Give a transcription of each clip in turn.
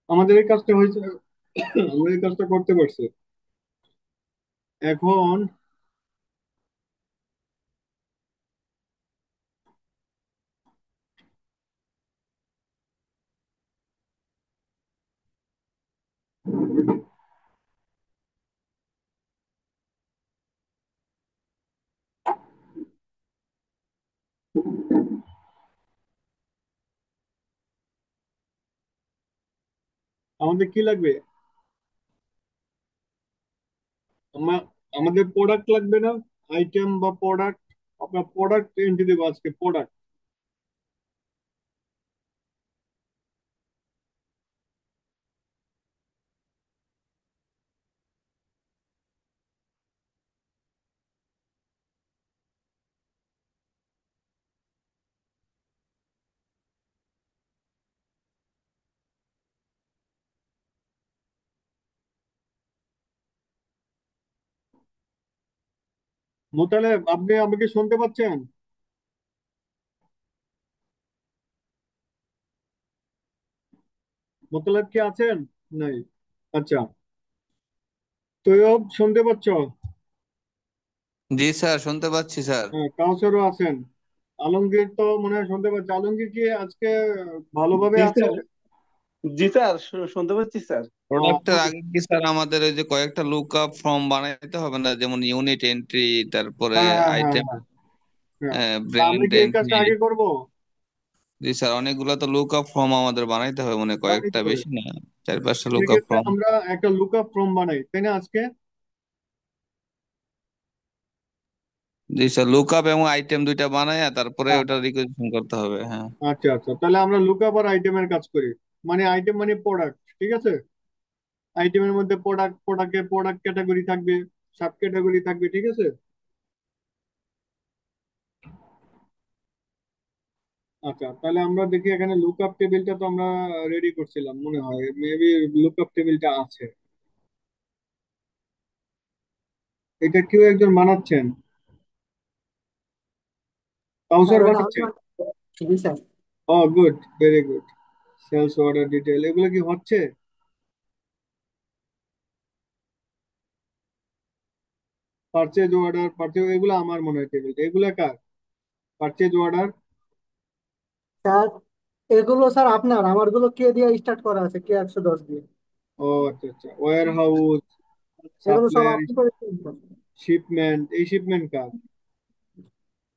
আমাদের এই কাজটা হয়েছে। আমরা এই কাজটা করতে পারছি। এখন আমাদের কি লাগবে? আমা- আমাদের প্রোডাক্ট লাগবে না? আইটেম বা প্রোডাক্ট। আপনার প্রোডাক্ট এন্ট্রি দেবো আজকে, প্রোডাক্ট। মোতালেব, আপনি আমাকে শুনতে পাচ্ছেন? মোতালেব কি আছেন? নাই। আচ্ছা। তৈয়ব শুনতে পাচ্ছ? জি স্যার, শুনতে পাচ্ছি স্যার। হ্যাঁ, কাউসারও আছেন। আলমগীর তো মনে হয় শুনতে পাচ্ছে। আলমগীর কি আজকে ভালোভাবে জি আছে? স্যার। জি স্যার, শুনতে পাচ্ছি স্যার। প্রোডাক্টের আগে কি স্যার আমাদের ওই যে কয়েকটা লুক আপ ফর্ম বানাইতে হবে না, যেমন ইউনিট এন্ট্রি, তারপরে হ্যাঁ, হ্যাঁ, হ্যাঁ, আইটেম, হ্যাঁ, হ্যাঁ। তা আমরা ব্র্যান্ড কি এই কাজটা এন্ট্রি। আগে করব? জি স্যার, অনেকগুলো তো লুক আপ ফর্ম আমাদের বানাইতে হবে, মানে কয়েকটা, বানাইতে হবে। বেশি না, 4-5টা লুক আপ সেক্ষেত্রে ফর্ম। আমরা একটা লুকআপ ফর্ম বানাই, তাই না আজকে? জি স্যার, লুক আপ এবং আইটেম দুইটা বানায় তারপরে হ্যাঁ, ওটা হ্যাঁ। রিকোয়েস্ট করতে হবে, হ্যাঁ। আচ্ছা, আচ্ছা, তাহলে আমরা লুকআপ আর আইটেমের কাজ করি। মানে আইটেম মানে প্রোডাক্ট, ঠিক আছে। আইটেমের মধ্যে প্রোডাক্ট, প্রোডাক্ট ক্যাটাগরি থাকবে, সাব ক্যাটাগরি থাকবে, ঠিক আছে। আচ্ছা, তাহলে আমরা দেখি এখানে লুকআপ টেবিলটা তো আমরা রেডি করছিলাম মনে হয়, মেবি লুকআপ টেবিলটা আছে। এটা কেউ একজন বানাচ্ছেন। স্যার কাউসার ওটা আমি বানাচ্ছে। জি স্যার। ও good, very good. Sales order detail এগুলো কি হচ্ছে? পারচেজ অর্ডার, পারচেজ, এগুলো আমার মনে হয় টেবিলটা, এগুলো কার? Purchase order. স্যার এগুলো স্যার আপনার, আমারগুলো কে দিয়ে স্টার্ট করা আছে, কে 110 দিয়ে। ও আচ্ছা, আচ্ছা, ওয়্যার হাউস, এগুলো সব সাপ্লায়ার, আপনি করেছেন স্যার। শিপমেন্ট, এই শিপমেন্ট কার?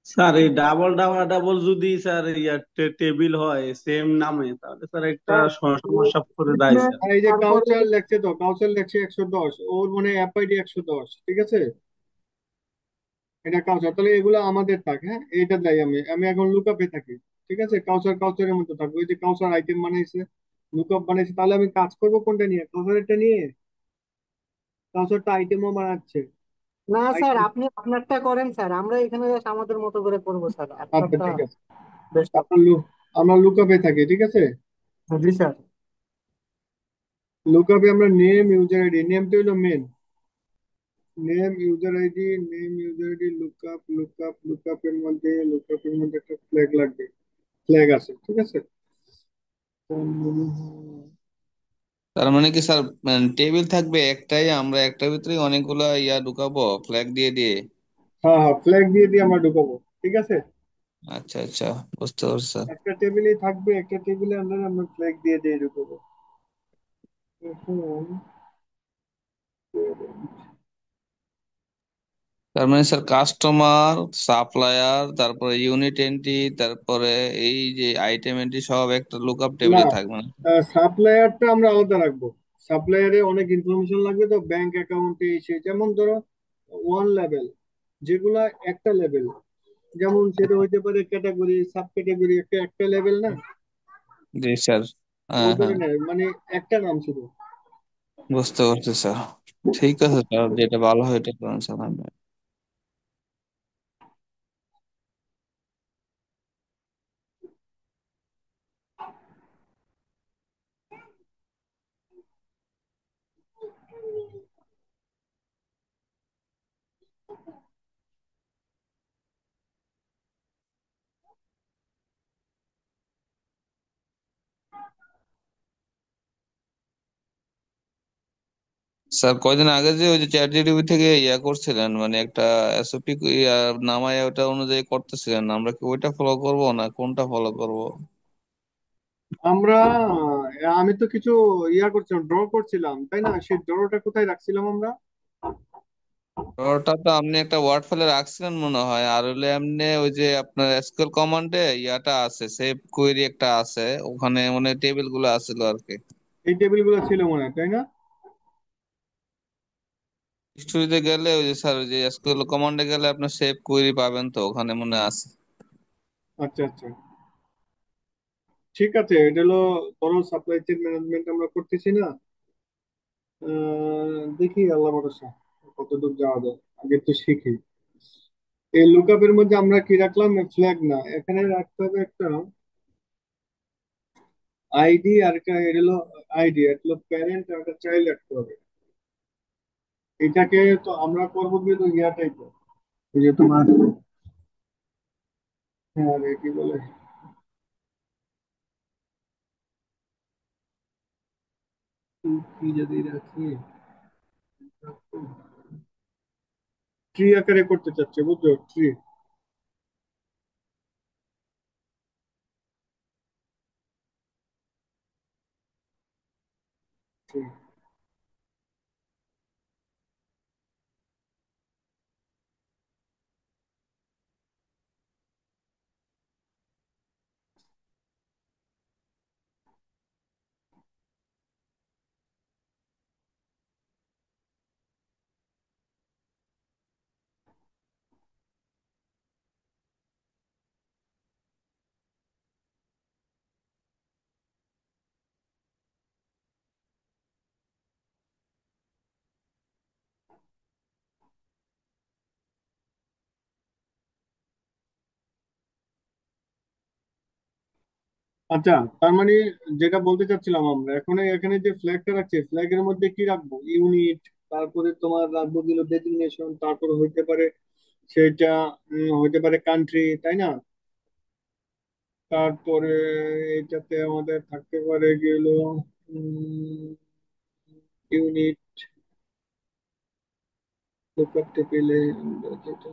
স্যার এই ডাবল ডাবল ডাবল যদি স্যার টেবিল হয় সেম নামে, তাহলে স্যার একটা স্যার সমস্যা করে দেয় shipment, স্যার। আর এই যে তারপরে কাউচার লেখছে, তো কাউচার লেখছে 110, ওর মানে অ্যাপ আইডি 110, ঠিক আছে। এটা কাউচার, তাহলে এগুলো আমাদের থাক, হ্যাঁ, এইটা দেয়। আমি আমি এখন লুকআপে থাকি, ঠিক আছে। কাউচার কাউচারের মতো থাকবে। ওই যে কাউচার আইটেম বানাইছে, লুকআপ বানাইছে, তাহলে আমি কাজ করবো কোনটা নিয়ে? কাউচারটা নিয়ে। কাউচারটা আইটেমও বানাচ্ছে। না স্যার, আইটেম। আপনি আপনারটা করেন স্যার, আমরা এখানে just আমাদের মতো করে করবো স্যার, আচ্ছা, আপনারটা ঠিক আছে। বেস্ট হবে। আপনার আমরা লুকআপে থাকি, ঠিক আছে। জি স্যার। লুকআপে আমরা নেম ইউজার আইডি, নেমটা হলো মেন। Name user ID, name user ID, লুকআপের মধ্যে একটা ফ্ল্যাগ লাগবে। ফ্ল্যাগ আছে, ঠিক আছে। তার মানে কি স্যার, টেবিল থাকবে একটাই, আমরা একটার ভিতরে অনেকগুলা ঢুকাবো ফ্ল্যাগ দিয়ে দিয়ে? হ্যাঁ, হ্যাঁ, ফ্ল্যাগ দিয়ে দিয়ে আমরা ঢুকাবো, ঠিক আছে। আচ্ছা আচ্ছা, বুঝতে পারছি স্যার। একটা টেবিলেই থাকবে, একটা টেবিলে আমরা ফ্ল্যাগ দিয়ে দিয়ে ঢুকাবো। এখন তার মানে স্যার, কাস্টমার, সাপ্লায়ার, তারপরে ইউনিট এন্ট্রি, তারপরে এই যে আইটেম এন্ট্রি সব একটা লুকআপ না, টেবিলে থাকবে না? সাপ্লায়ারটা আমরা আলাদা রাখবো। সাপ্লায়ারে অনেক ইনফরমেশন লাগবে, তো ব্যাংক অ্যাকাউন্টে এসে, যেমন ধরো ওয়ান লেভেল, যেগুলা একটা লেভেল, যেমন সেটা হইতে পারে ক্যাটাগরি, সাব ক্যাটাগরি, একটা একটা লেভেল না। জি স্যার। ওই হ্যাঁ হ্যাঁ, ধরনের মানে একটা নাম শুধু। বুঝতে পারছি স্যার। ঠিক আছে স্যার, যেটা ভালো হয় এটা করেন স্যার। স্যার কয়দিন আগে যে ওই যে চ্যাট জিটিপি থেকে ইয়া করছিলেন, মানে একটা এসওপি নামায় ওটা অনুযায়ী করতেছিলেন, আমরা কি ওইটা ফলো করব না কোনটা ফলো করব? আমরা আমি তো কিছু করছিলাম, ড্র করছিলাম, তাই না? সেই ড্রটা কোথায় রাখছিলাম আমরা? ওটা তো আপনি একটা ওয়ার্ড ফাইলে রাখছিলেন মনে হয়, আর হলে এমনি ওই যে আপনার এসকিউএল কমান্ডে ইয়াটা আছে, সেভ কোয়েরি একটা আছে, ওখানে মানে টেবিল গুলো আছিল আর কি। এই টেবিলগুলো ছিল মনে হয়, তাই না? হিস্টোরিতে গেলে ওই যে স্যার ওই যে এসকিউএল কমান্ডে গেলে আপনার সেভ কোয়েরি পাবেন, তো ওখানে মনে আছে। আচ্ছা আচ্ছা, ঠিক আছে। এটা হলো, ধরো সাপ্লাই চেইন ম্যানেজমেন্ট আমরা করতেছি না, দেখি আল্লাহ ভরসা কতদূর যাওয়া যায়, আগে তো শিখি। এই লুকআপের মধ্যে আমরা কি রাখলাম? ফ্ল্যাগ না, এখানে রাখতে হবে একটা আইডি, আর একটা এটা হলো আইডি, এটা হলো প্যারেন্ট, আর একটা চাইল্ড রাখতে হবে। এটাকে তো আমরা করবো কিন্তু টাইপের, এই যে তোমার, হ্যাঁ রে, কি বলে, কি যদি রাখি, ট্রি আকারে করতে চাচ্ছে, বুঝছো? ট্রি, আচ্ছা। তার মানে যেটা বলতে চাচ্ছিলাম, আমরা এখন এখানে যে ফ্ল্যাগটা রাখছি, ফ্ল্যাগের মধ্যে কি রাখবো? ইউনিট, তারপরে তোমার রাখবো দিল ডেজিগনেশন, তারপরে হইতে পারে সেটা হইতে পারে কান্ট্রি, তাই না? তারপরে এটাতে আমাদের থাকতে পারে গেল ইউনিট, লুকআপ টেবিলে আমরা যেটা,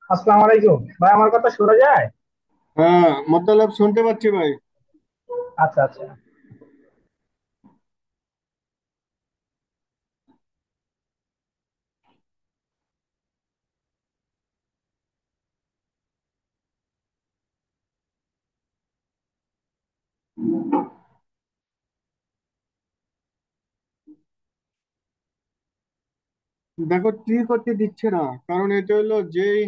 আসসালামু আলাইকুম ভাই, আমার কথা শোনা যায়? হ্যাঁ, মতলব শুনতে পাচ্ছি ভাই। আচ্ছা আচ্ছা। দেখো, ট্রি করতে দিচ্ছে না, কারণ এটা হলো যেই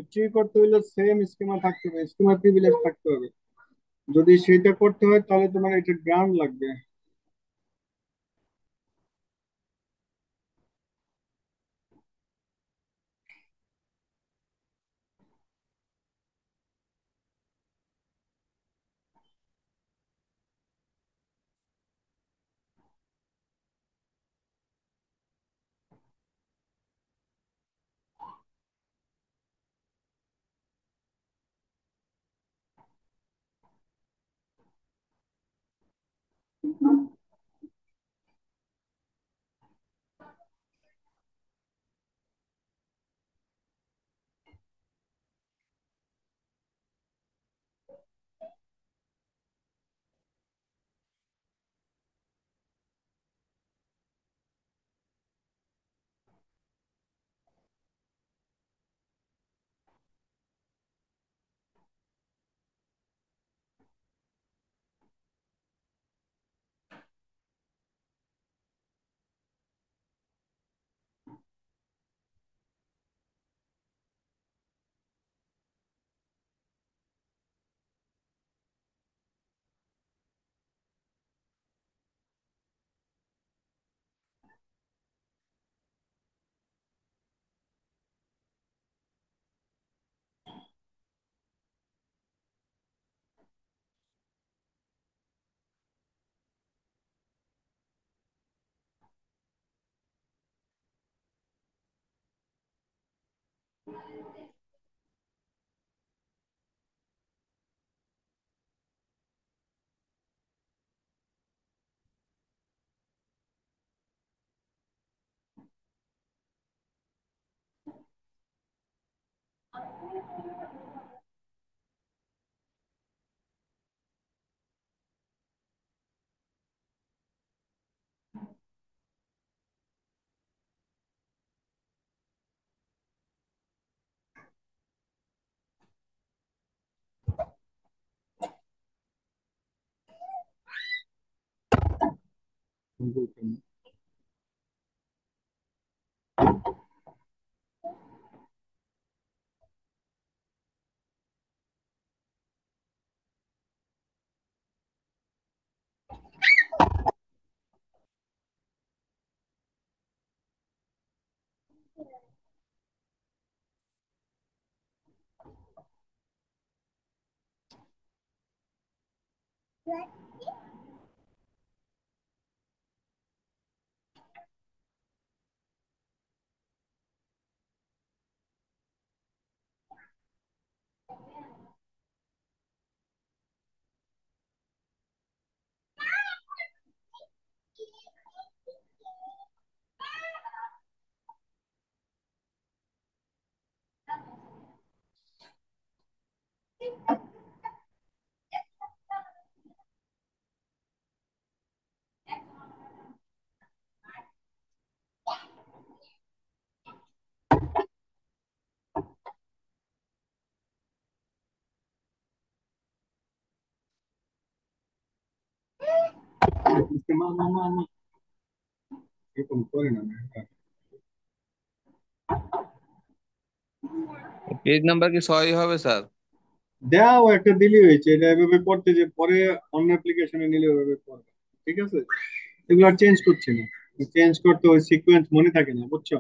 ট্রি করতে হইলে সেম স্কিমা থাকতে হবে, স্কিমা প্রিভিলেজ থাকতে হবে। যদি সেটা করতে হয় তাহলে তোমার এটা গ্রান্ড লাগবে। মা মা মা মা এরকম করে না। পেজ নাম্বার কি 6 হবে স্যার? দাও একটা দিলি হয়েছে, এটা এভাবে করতে যে পরে অন্য অ্যাপ্লিকেশনে নিলে ওইভাবে করবে। ঠিক আছে, এগুলো আর চেঞ্জ করছি না। চেঞ্জ করতে ওই সিকোয়েন্স মনে থাকে না, বুঝছো?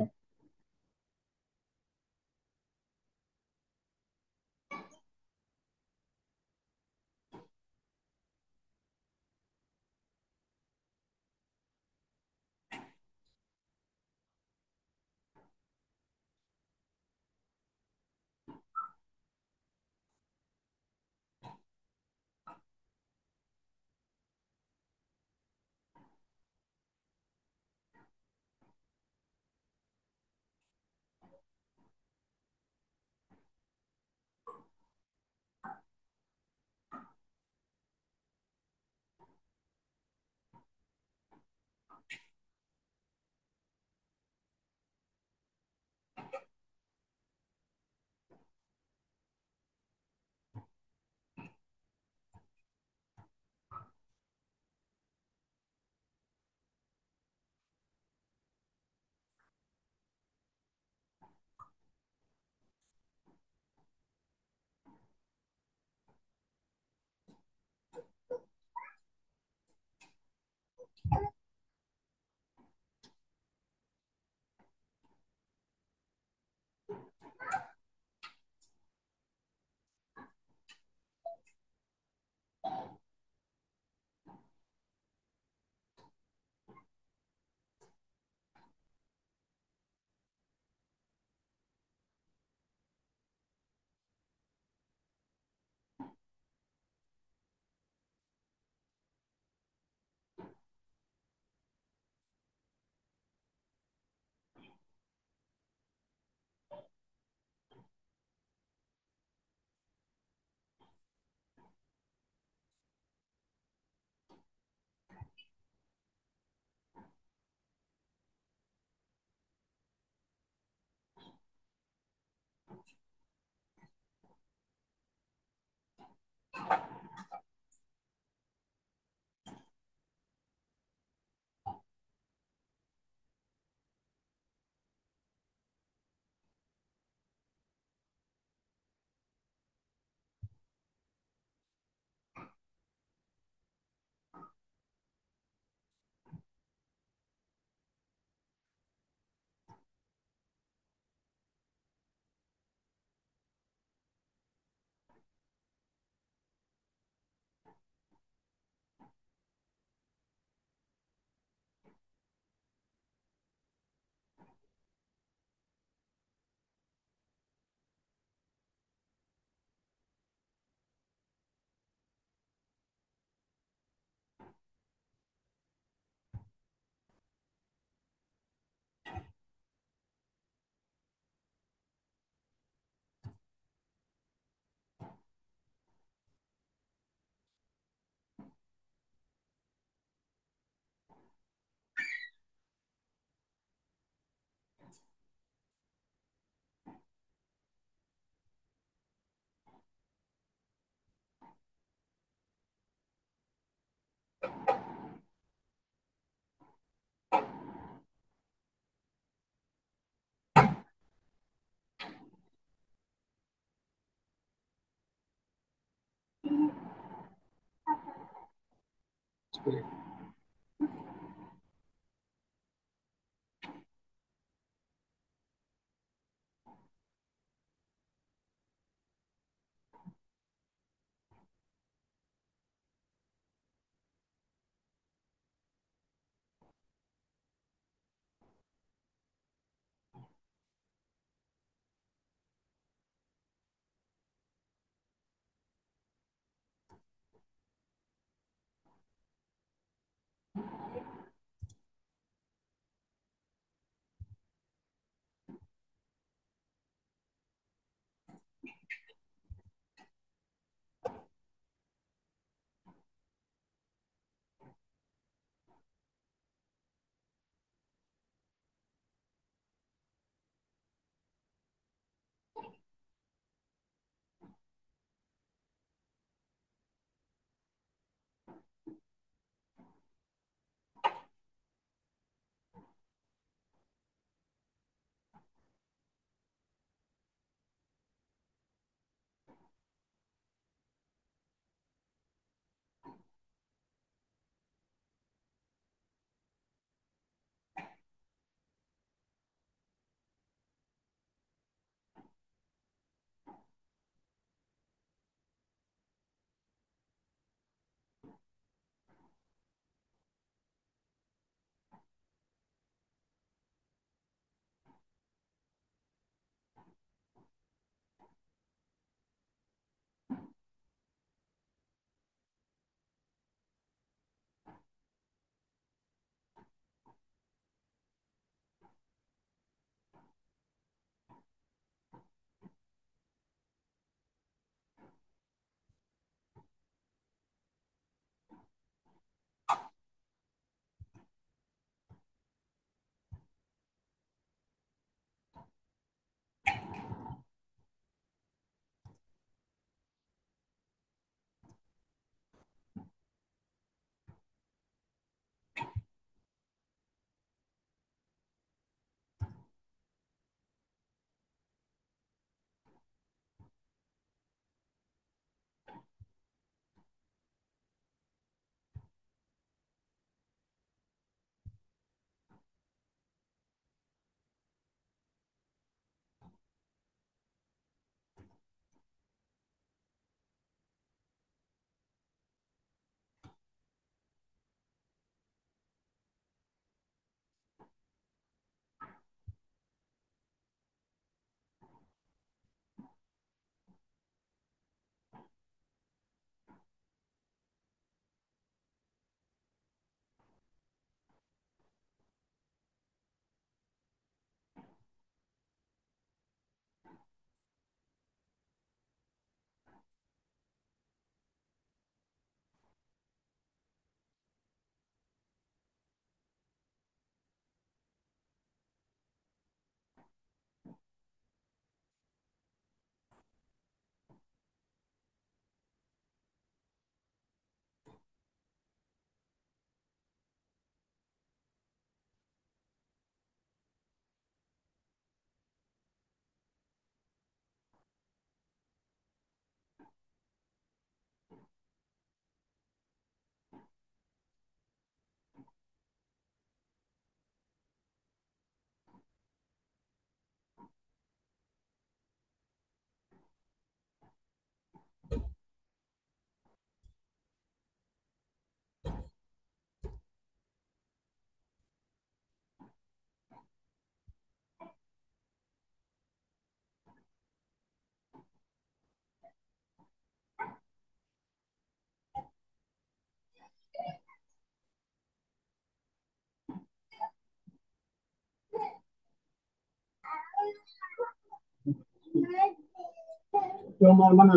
কেউ মারবা না।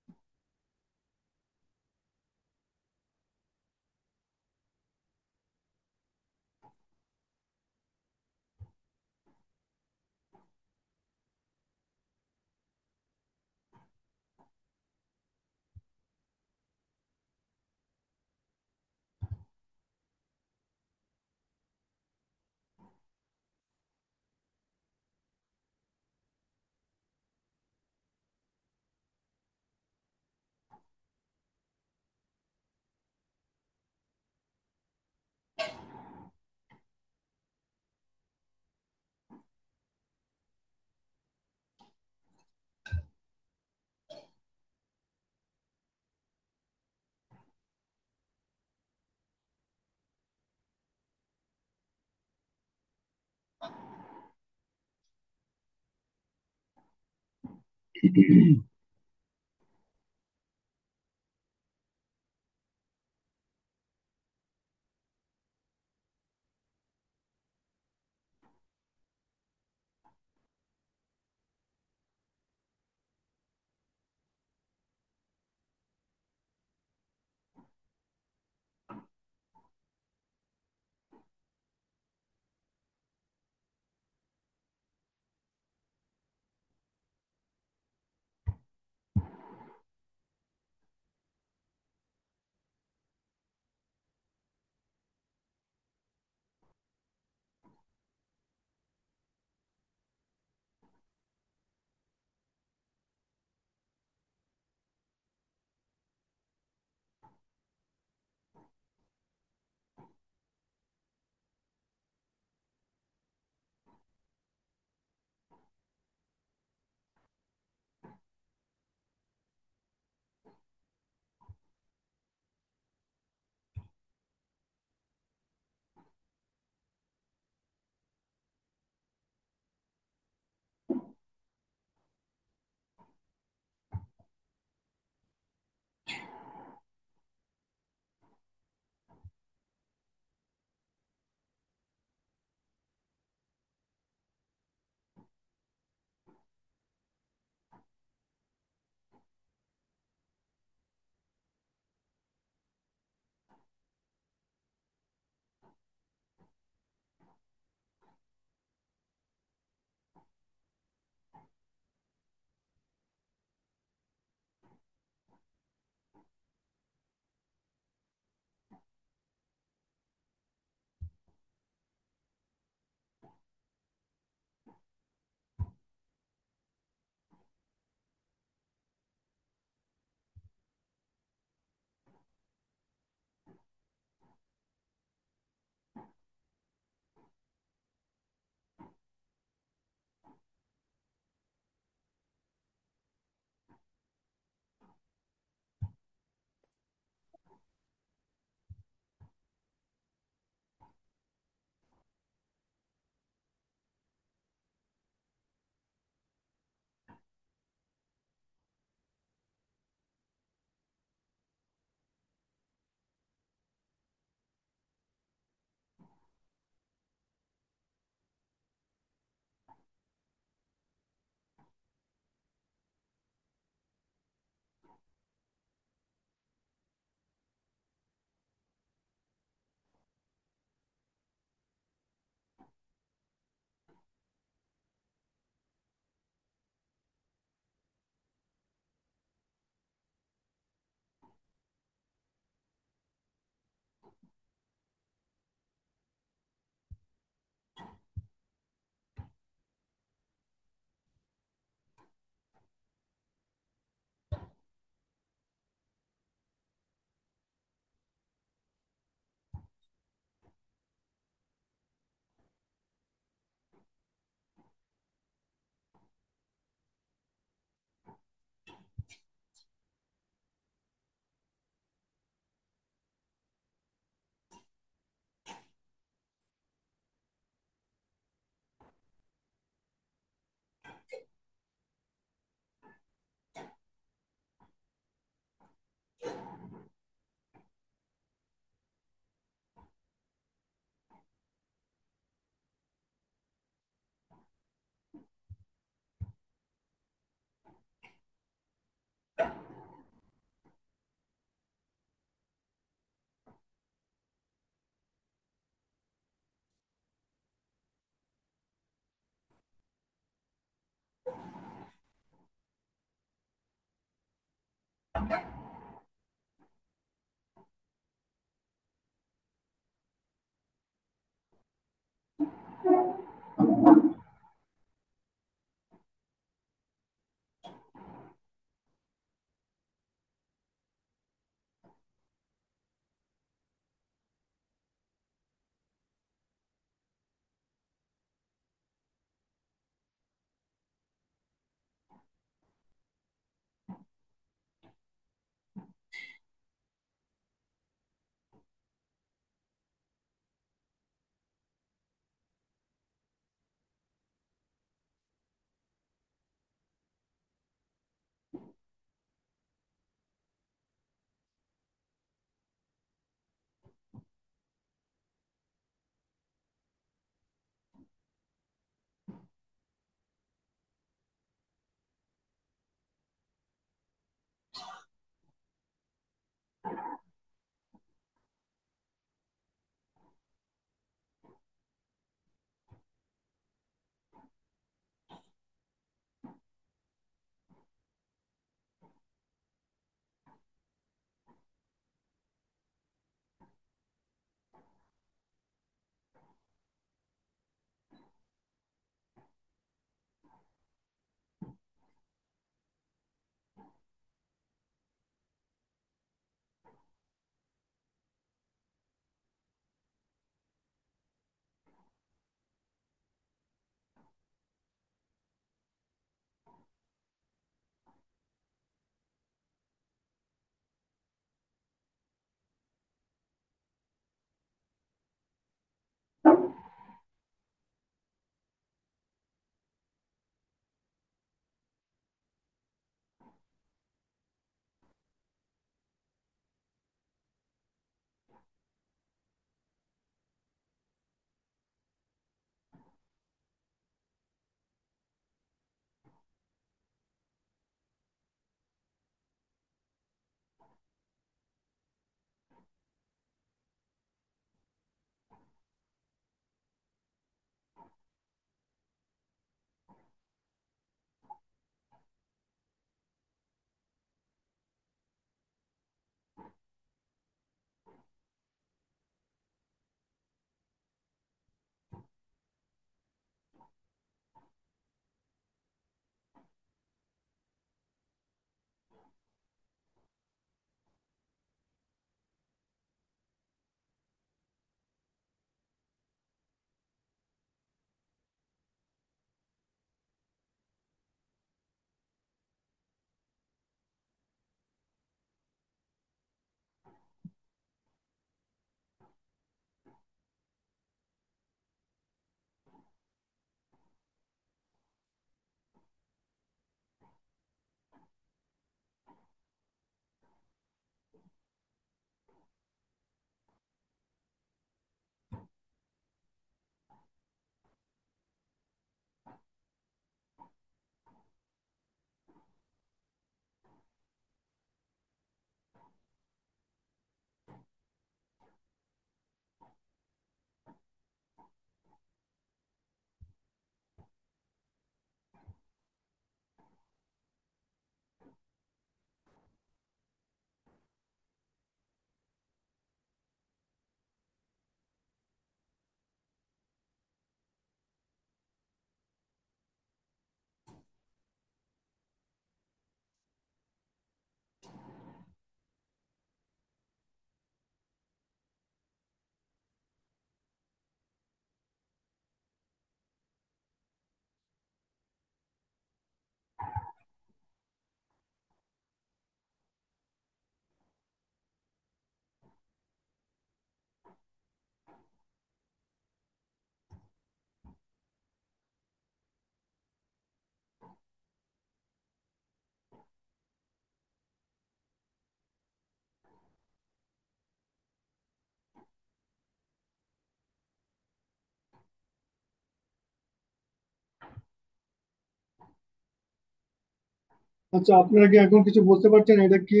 আচ্ছা, আপনারা কি এখন কিছু বুঝতে পারছেন এটা কি?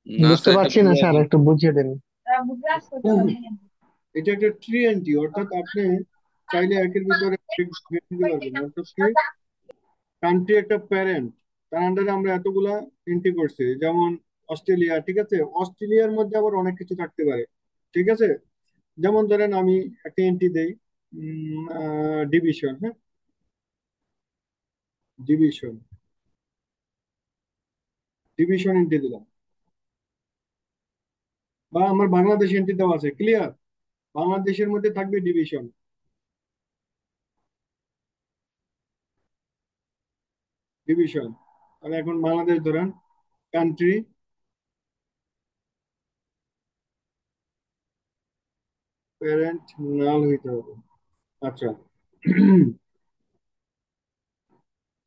না বুঝতে স্যার, এটা পারছি না বুঝাই স্যার, দেন। একটু বুঝিয়ে দেন। এটা একটা ট্রি এন্ট্রি, অর্থাৎ আপনি চাইলে একের ভিতরে ব্রেক দিতে পারবেন। অর্থাৎ কি, কান্ট্রি একটা প্যারেন্ট, তার আন্ডারে আমরা এতগুলা এন্ট্রি করছি, যেমন অস্ট্রেলিয়া। ঠিক আছে, অস্ট্রেলিয়ার মধ্যে আবার অনেক কিছু থাকতে পারে। ঠিক আছে, যেমন ধরেন আমি একটা এন্ট্রি দেই, ডিভিশন। হ্যাঁ, ডিভিশন, ডিভিশন এন্ট্রি দিলাম, বা আমার বাংলাদেশ এন্ট্রি দেওয়া আছে, ক্লিয়ার? বাংলাদেশের মধ্যে থাকবে ডিভিশন, ডিভিশন। আমি এখন বাংলাদেশ ধরেন, কান্ট্রি, প্যারেন্ট নাল হইতে হবে। আচ্ছা,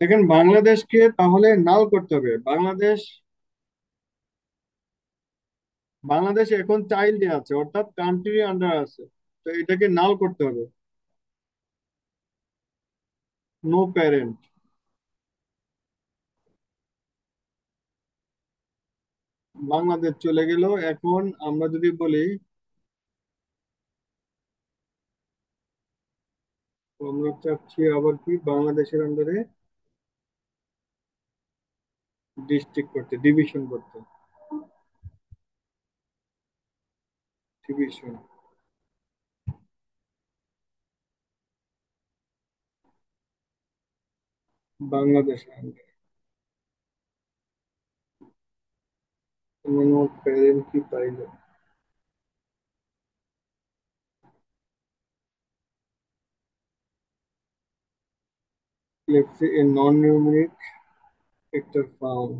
দেখেন বাংলাদেশকে তাহলে নাল করতে হবে। বাংলাদেশ, বাংলাদেশ এখন চাইল্ডে আছে, অর্থাৎ কান্ট্রি আন্ডার আছে, তো এটাকে নাল করতে হবে। নো প্যারেন্ট, বাংলাদেশ চলে গেল। এখন আমরা যদি বলি, আমরা চাচ্ছি আবার কি বাংলাদেশের আন্ডারে ডিস্ট্রিক্ট করতে, ডিভিশন করতে, ডিভিশন, বাংলাদেশের আন্ডারে। নো প্যারেন্ট কি pile? let's say a non-numeric factor found,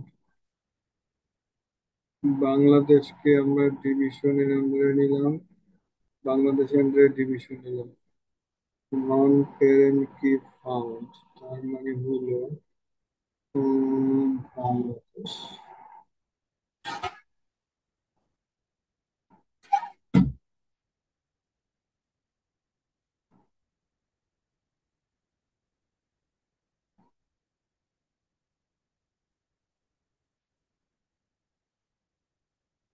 বাংলাদেশকে আমরা ডিভিশনের আন্ডারে নিলাম, বাংলাদেশের আন্ডারে ডিভিশন নিলাম। নন প্যারেন্ট কি ফাউন্ড, তার মানে হলো বাংলাদেশ।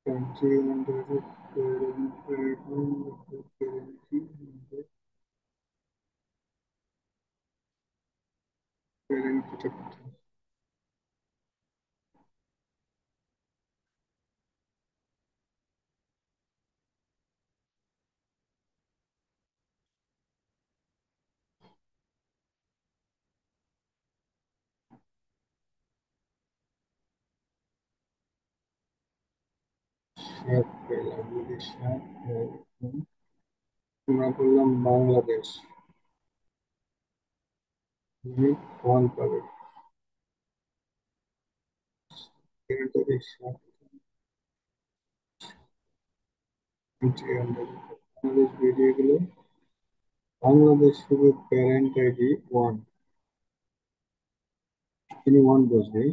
কান্ট্রি আন্ডারে প্যারেন্ট, প্যারেন্ট কি, প্যারেন্ট এটা কোথায়? সাত পেলাম, যদি সাত হয়, আমরা বললাম বাংলাদেশ, ওয়ান পাবে। যদি সাত কান্ট্রি আন্ডারে বাংলাদেশ বেরিয়ে গেল, বাংলাদেশ শুধু প্যারেন্ট আইডি ওয়ান, তিনি ওয়ান বসবে।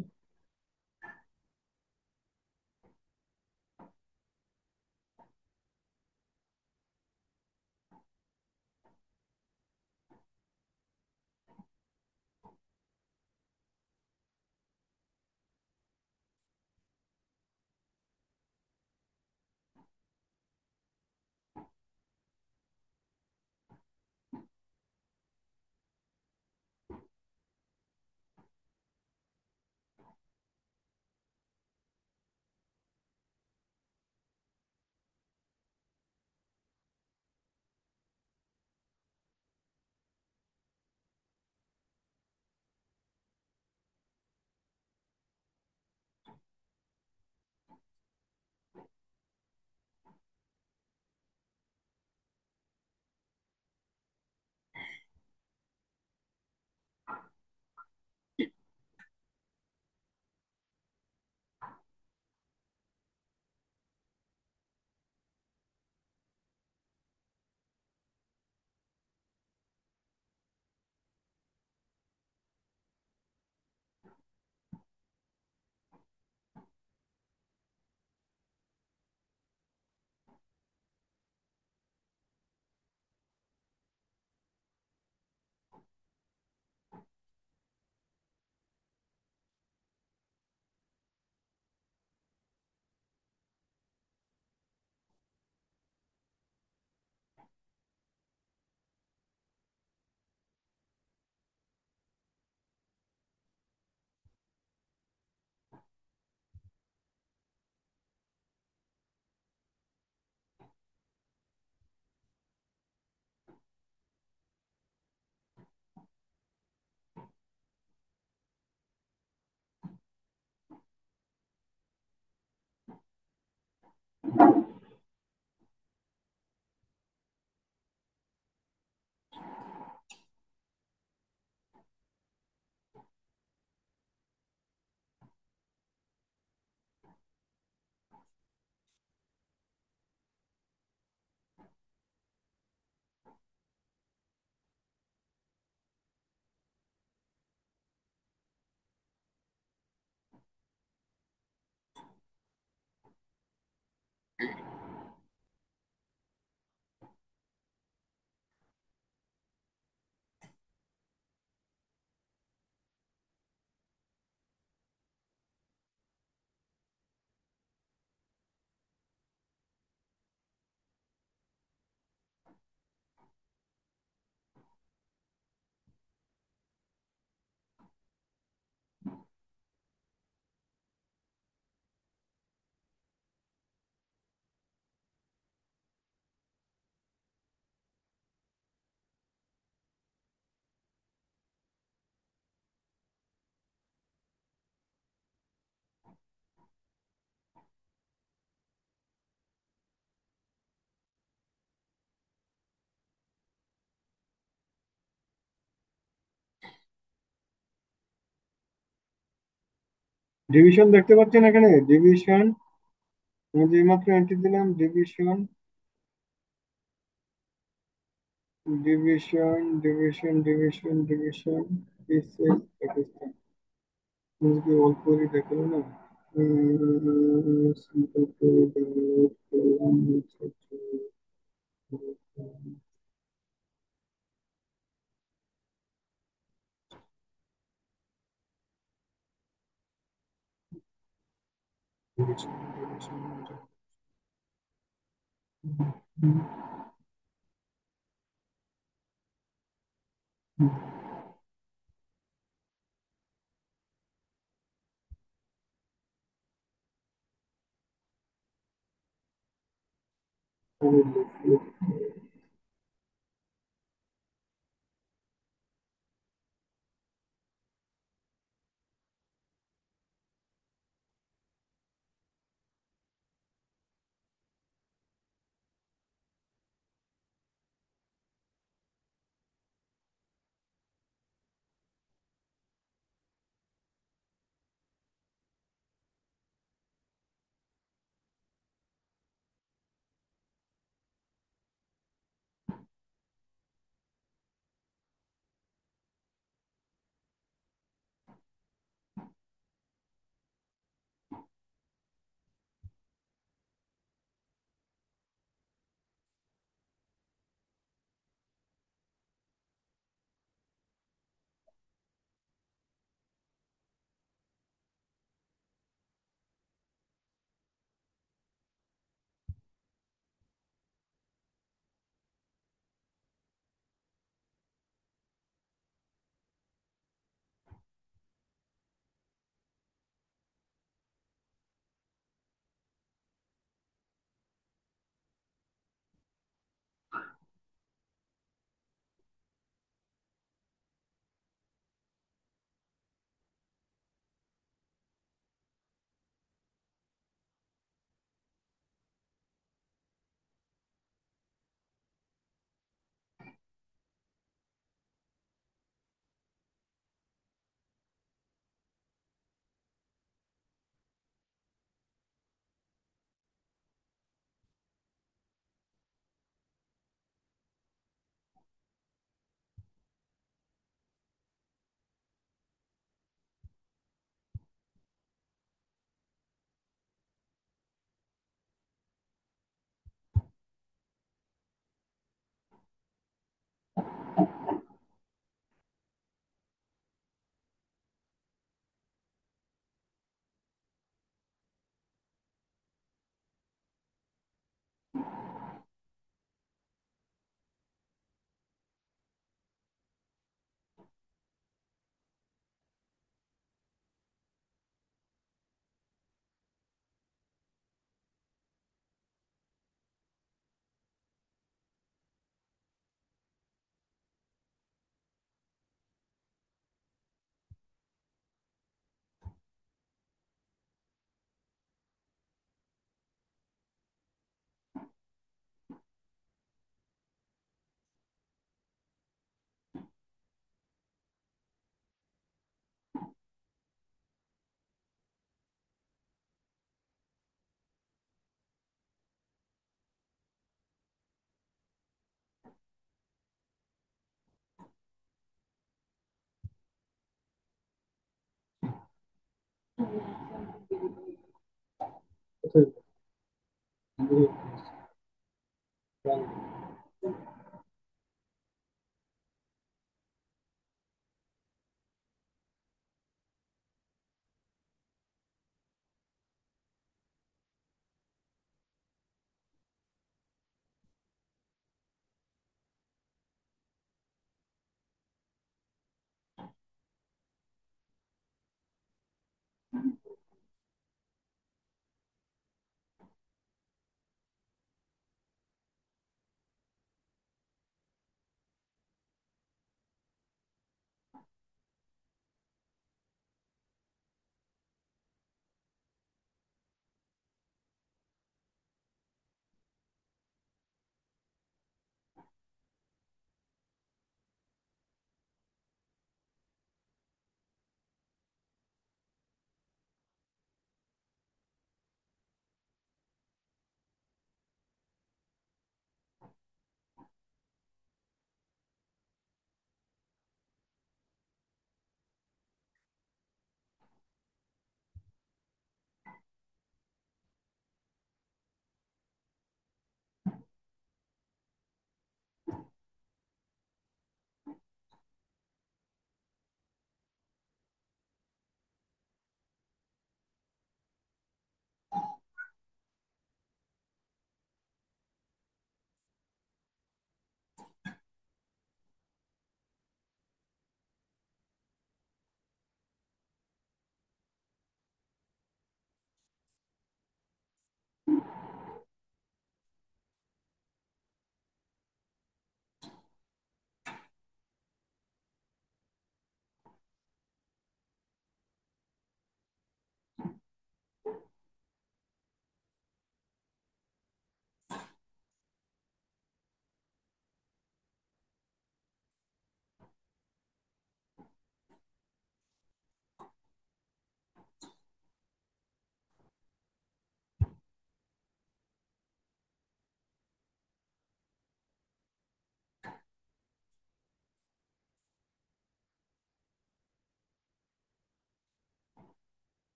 ডিভিশন দেখতে পাচ্ছেন এখানে, ডিভিশন। আমি যে মাত্র এন্ট্রি দিলাম, division, division, division, division, division, Pakistan. মুরগি অল্পই দেখালো না। সিম্পল করে download করলাম, division, division,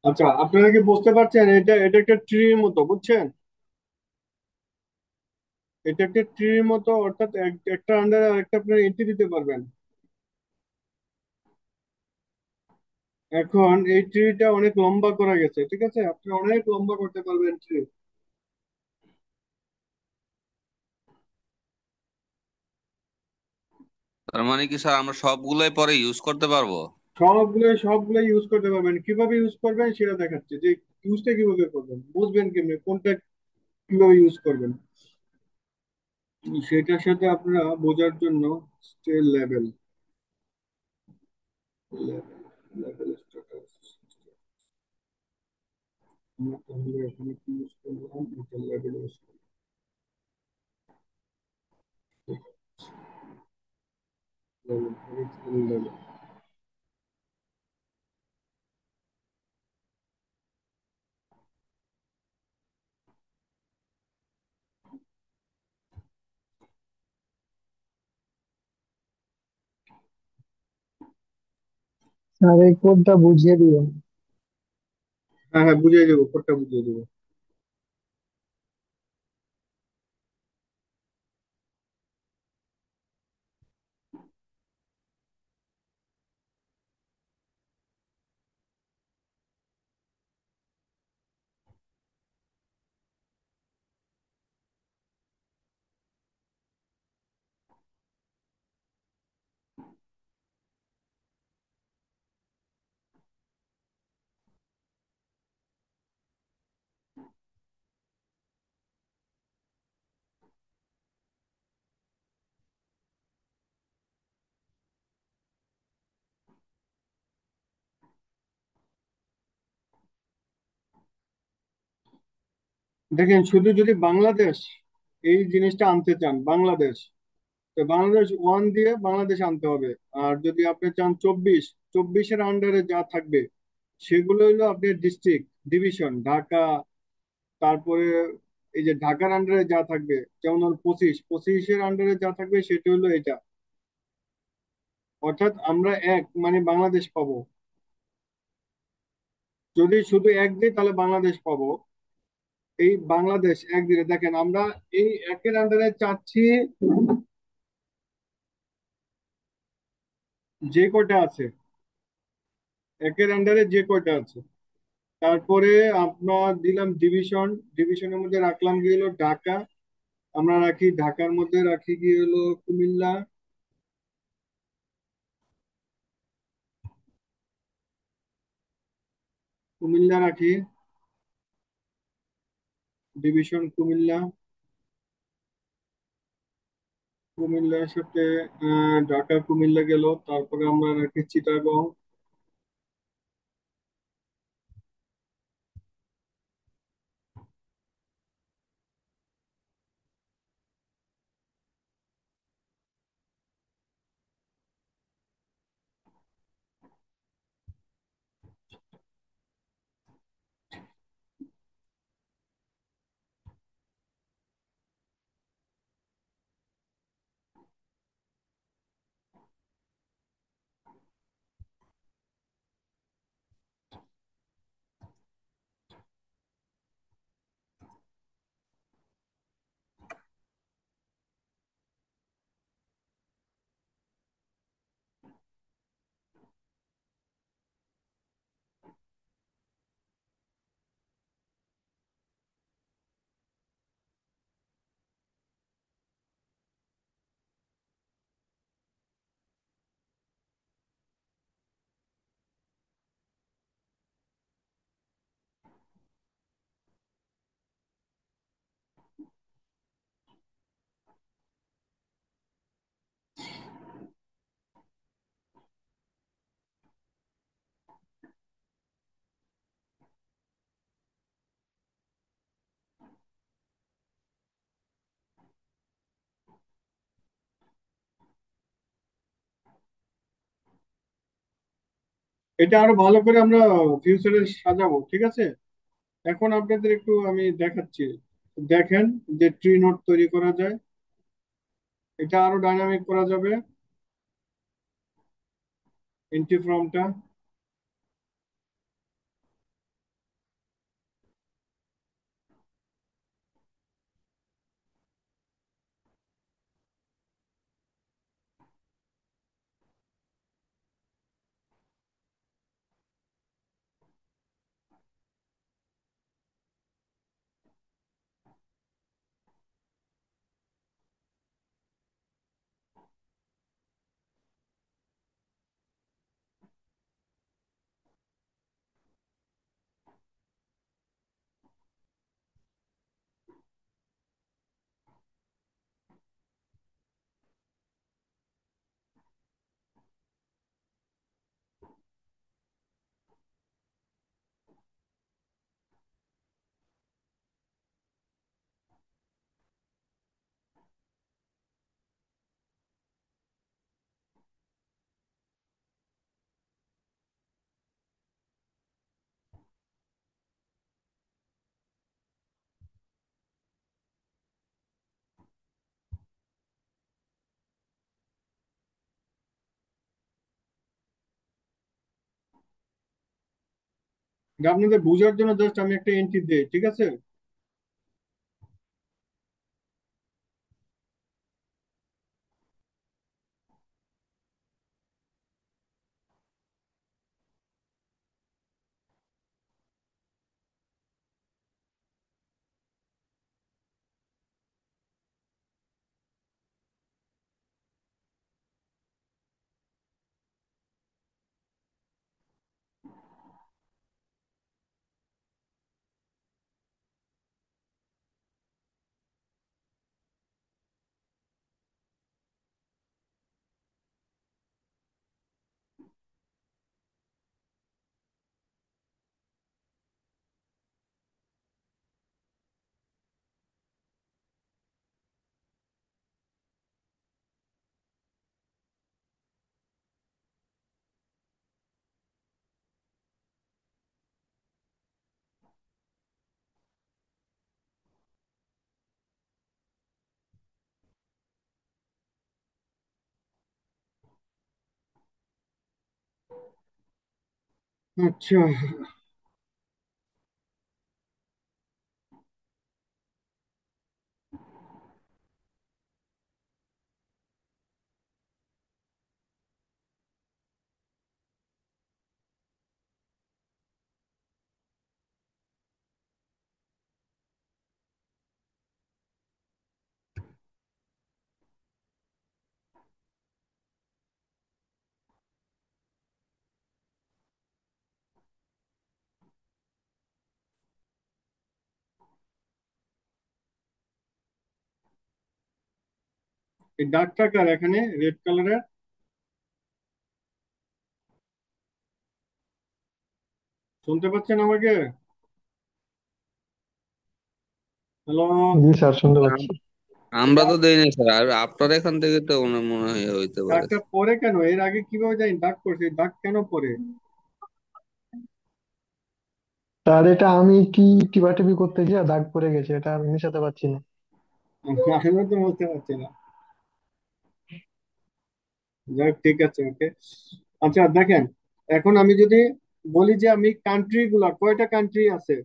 আচ্ছা, আপনারা কি বুঝতে পারছেন? এটা এটা একটা ট্রির মতো, বুঝছেন? এটা একটা ট্রির মতো, অর্থাৎ একটা আন্ডারে আরেকটা আপনারা এন্ট্রি দিতে পারবেন। এখন এই ট্রিটা অনেক লম্বা করা গেছে, ঠিক আছে? আপনি অনেক লম্বা করতে পারবেন ট্রি। তার মানে কি স্যার আমরা সবগুলোই পরে ইউজ করতে পারবো? সবগুলো ইউজ করতে পারবেন। কিভাবে ইউজ করবেন সেটা দেখাচ্ছে, যে ইউজটা কিভাবে করবেন, বুঝবেন কেমনে কোনটা কিভাবে ইউজ করবেন। সেটার সাথে আপনারা বোঝার জন্য স্টেল লেভেল, লেভেল লেভেল স্ট্যাটাস, আমরা তাহলে এখানে কি ইউজ করলাম, এটা লেভেল ইউজ করলাম। স্যার এই কোডটা বুঝিয়ে দিবেন। হ্যাঁ হ্যাঁ, বুঝিয়ে দেবো, কোডটা বুঝিয়ে দেবো। দেখেন, শুধু যদি বাংলাদেশ এই জিনিসটা আনতে চান, বাংলাদেশ, তো বাংলাদেশ ওয়ান দিয়ে বাংলাদেশ আনতে হবে। আর যদি আপনি চান 24, 24-এর আন্ডারে যা থাকবে সেগুলো হলো আপনার ডিস্ট্রিক্ট, ডিভিশন, ঢাকা। তারপরে এই যে ঢাকার আন্ডারে যা থাকবে, যেমন ধরুন 25, 25-এর আন্ডারে যা থাকবে সেটা হলো এটা। অর্থাৎ আমরা এক মানে বাংলাদেশ পাবো। যদি শুধু এক দিই তাহলে বাংলাদেশ পাবো। এই বাংলাদেশ এক দিলে দেখেন, আমরা এই একের আন্ডারে চাচ্ছি যে কয়টা আছে, একের আন্ডারে যে কয়টা আছে। তারপরে আপনার দিলাম ডিভিশন, ডিভিশনের মধ্যে রাখলাম গিয়ে হলো ঢাকা। আমরা রাখি ঢাকার মধ্যে রাখি গিয়ে হলো কুমিল্লা, কুমিল্লা রাখি, ডিভিশন কুমিল্লা। কুমিল্লার সাথে ঢাকা কুমিল্লা গেল। তারপরে আমরা রাখি চিটাগং। এটা আরো ভালো করে আমরা ফিউচারে সাজাবো, ঠিক আছে? এখন আপনাদের একটু আমি দেখাচ্ছি। দেখেন, যে ট্রি নোট তৈরি করা যায়, এটা আরো ডাইনামিক করা যাবে। এন্ট্রি ফর্মটা এটা আপনাদের বোঝার জন্য জাস্ট আমি একটা এন্ট্রি দিই, ঠিক আছে? আচ্ছা, এই দাগটা কার এখানে রেড কালারের? শুনতে পাচ্ছেন আমাকে? হ্যালো? জি স্যার, শুনতে পাচ্ছি। আমরা তো দেই না স্যার, আর আপনার এখান থেকে তো মনে মনে হয় হইতে পারে। দাগটা পরে কেন? এর আগে কিভাবে জানি দাগ পড়ছে, দাগ কেন পরে? স্যার, এটা আমি কি টিপাটিপি করতে গিয়ে দাগ পড়ে গেছে, এটা আমি মিশাতে পারছি না। আমিও তো বুঝতে পারছি না। যাক, ঠিক আছে, ওকে। আচ্ছা দেখেন, এখন আমি যদি বলি যে আমি কান্ট্রি গুলা কয়টা কান্ট্রি আছে,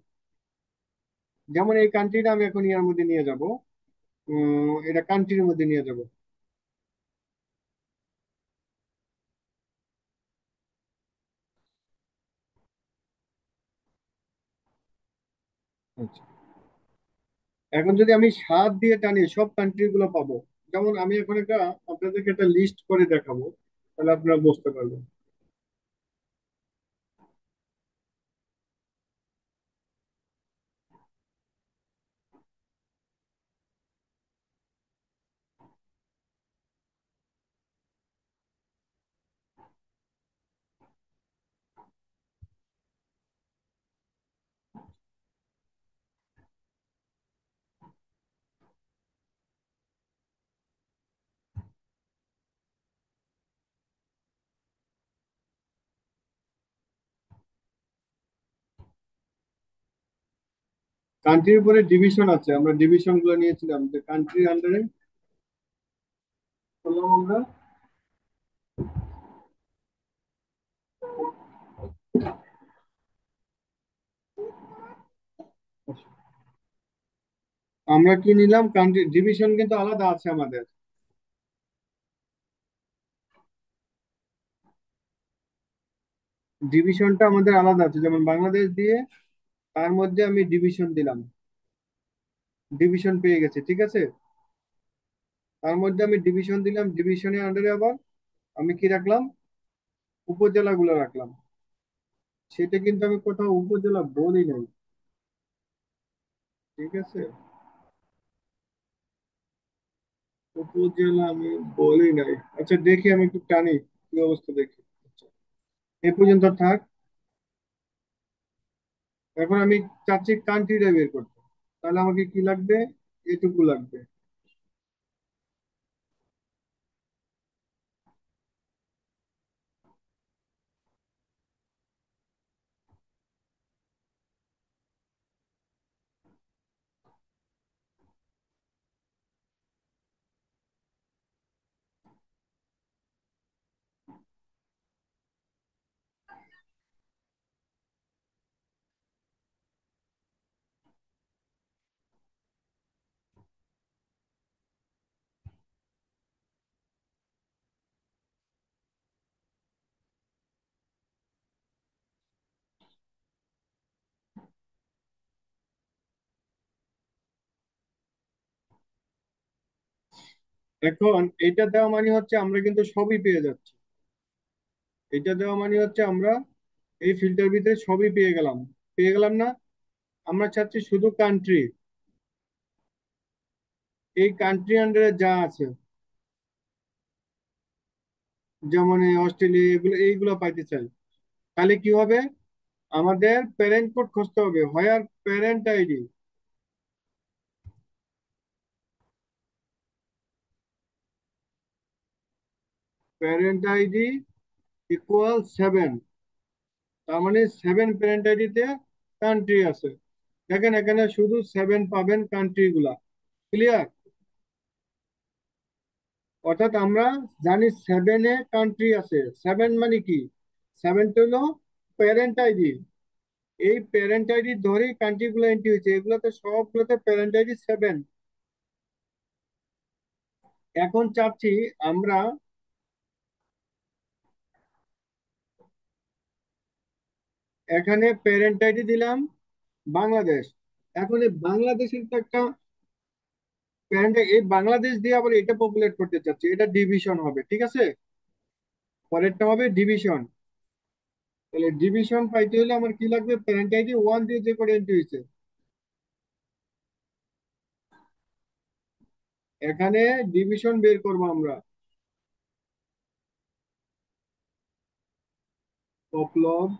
যেমন এই কান্ট্রিটা আমি এখন ইয়ার মধ্যে নিয়ে যাব, এটা কান্ট্রির মধ্যে নিয়ে যাব। আচ্ছা, এখন যদি আমি 7 দিয়ে টানি সব কান্ট্রি গুলো পাবো। যেমন আমি এখন একটা আপনাদেরকে একটা লিস্ট করে দেখাবো, তাহলে আপনারা বুঝতে পারবেন। কান্ট্রির উপরে ডিভিশন আছে, আমরা ডিভিশন গুলো নিয়েছিলাম যে কান্ট্রির আন্ডারে করলাম আমরা। আমরা কি নিলাম, কান্ট্রি ডিভিশন কিন্তু আলাদা আছে আমাদের। ডিভিশনটা আমাদের আলাদা আছে, যেমন বাংলাদেশ দিয়ে তার মধ্যে আমি ডিভিশন দিলাম, ডিভিশন পেয়ে গেছে, ঠিক আছে? তার মধ্যে আমি ডিভিশন দিলাম, ডিভিশনের আন্ডারে আবার আমি কি রাখলাম, উপজেলাগুলো রাখলাম। সেটা কিন্তু আমি কোথাও উপজেলা বলি নাই, ঠিক আছে? উপজেলা আমি বলি নাই। আচ্ছা দেখি, আমি একটু টানি কি অবস্থা দেখি। আচ্ছা, এ পর্যন্ত থাক। এখন আমি চাচ্ছি কান্ট্রিটা বের করতে, তাহলে আমাকে কি লাগবে, এটুকু লাগবে। এখন এটা দেওয়া মানে হচ্ছে আমরা কিন্তু সবই পেয়ে যাচ্ছি। এটা দেওয়া মানে হচ্ছে আমরা এই ফিল্টার ভিতরে সবই পেয়ে গেলাম না। আমরা চাচ্ছি শুধু কান্ট্রি, এই কান্ট্রি আন্ডারে যা আছে, যেমন এই অস্ট্রেলিয়া, এইগুলো পাইতে চাই। তাহলে কি হবে? আমাদের প্যারেন্ট কোড খুঁজতে হবে, where parent ID, parent ID equal 7। তার মানে 7 প্যারেন্ট আইডিতে কান্ট্রি আছে। দেখেন এখানে শুধু 7 পাবেন কান্ট্রি গুলা। ক্লিয়ার? অর্থাৎ আমরা জানি 7-এ কান্ট্রি আছে। 7 মানে কি? 7টা হলো প্যারেন্ট আইডি। এই প্যারেন্ট আইডি ধরেই কান্ট্রি গুলো এন্ট্রি হয়েছে, এগুলোতে সবগুলোতে প্যারেন্ট আইডি 7। এখন চাচ্ছি আমরা এখানে প্যারেন্ট আইডি দিলাম বাংলাদেশ। এখন এই বাংলাদেশের তো একটা প্যারেন্ট, এই বাংলাদেশ দিয়ে আবার এটা পপুলেট করতে চাচ্ছি, এটা ডিভিশন হবে, ঠিক আছে? পরেরটা হবে ডিভিশন। তাহলে ডিভিশন পাইতে হলে আমার কি লাগবে? প্যারেন্ট আইডি 1 দিয়ে যে করে এন্ট্রি হয়েছে, এখানে ডিভিশন বের করবো আমরা। পপলব,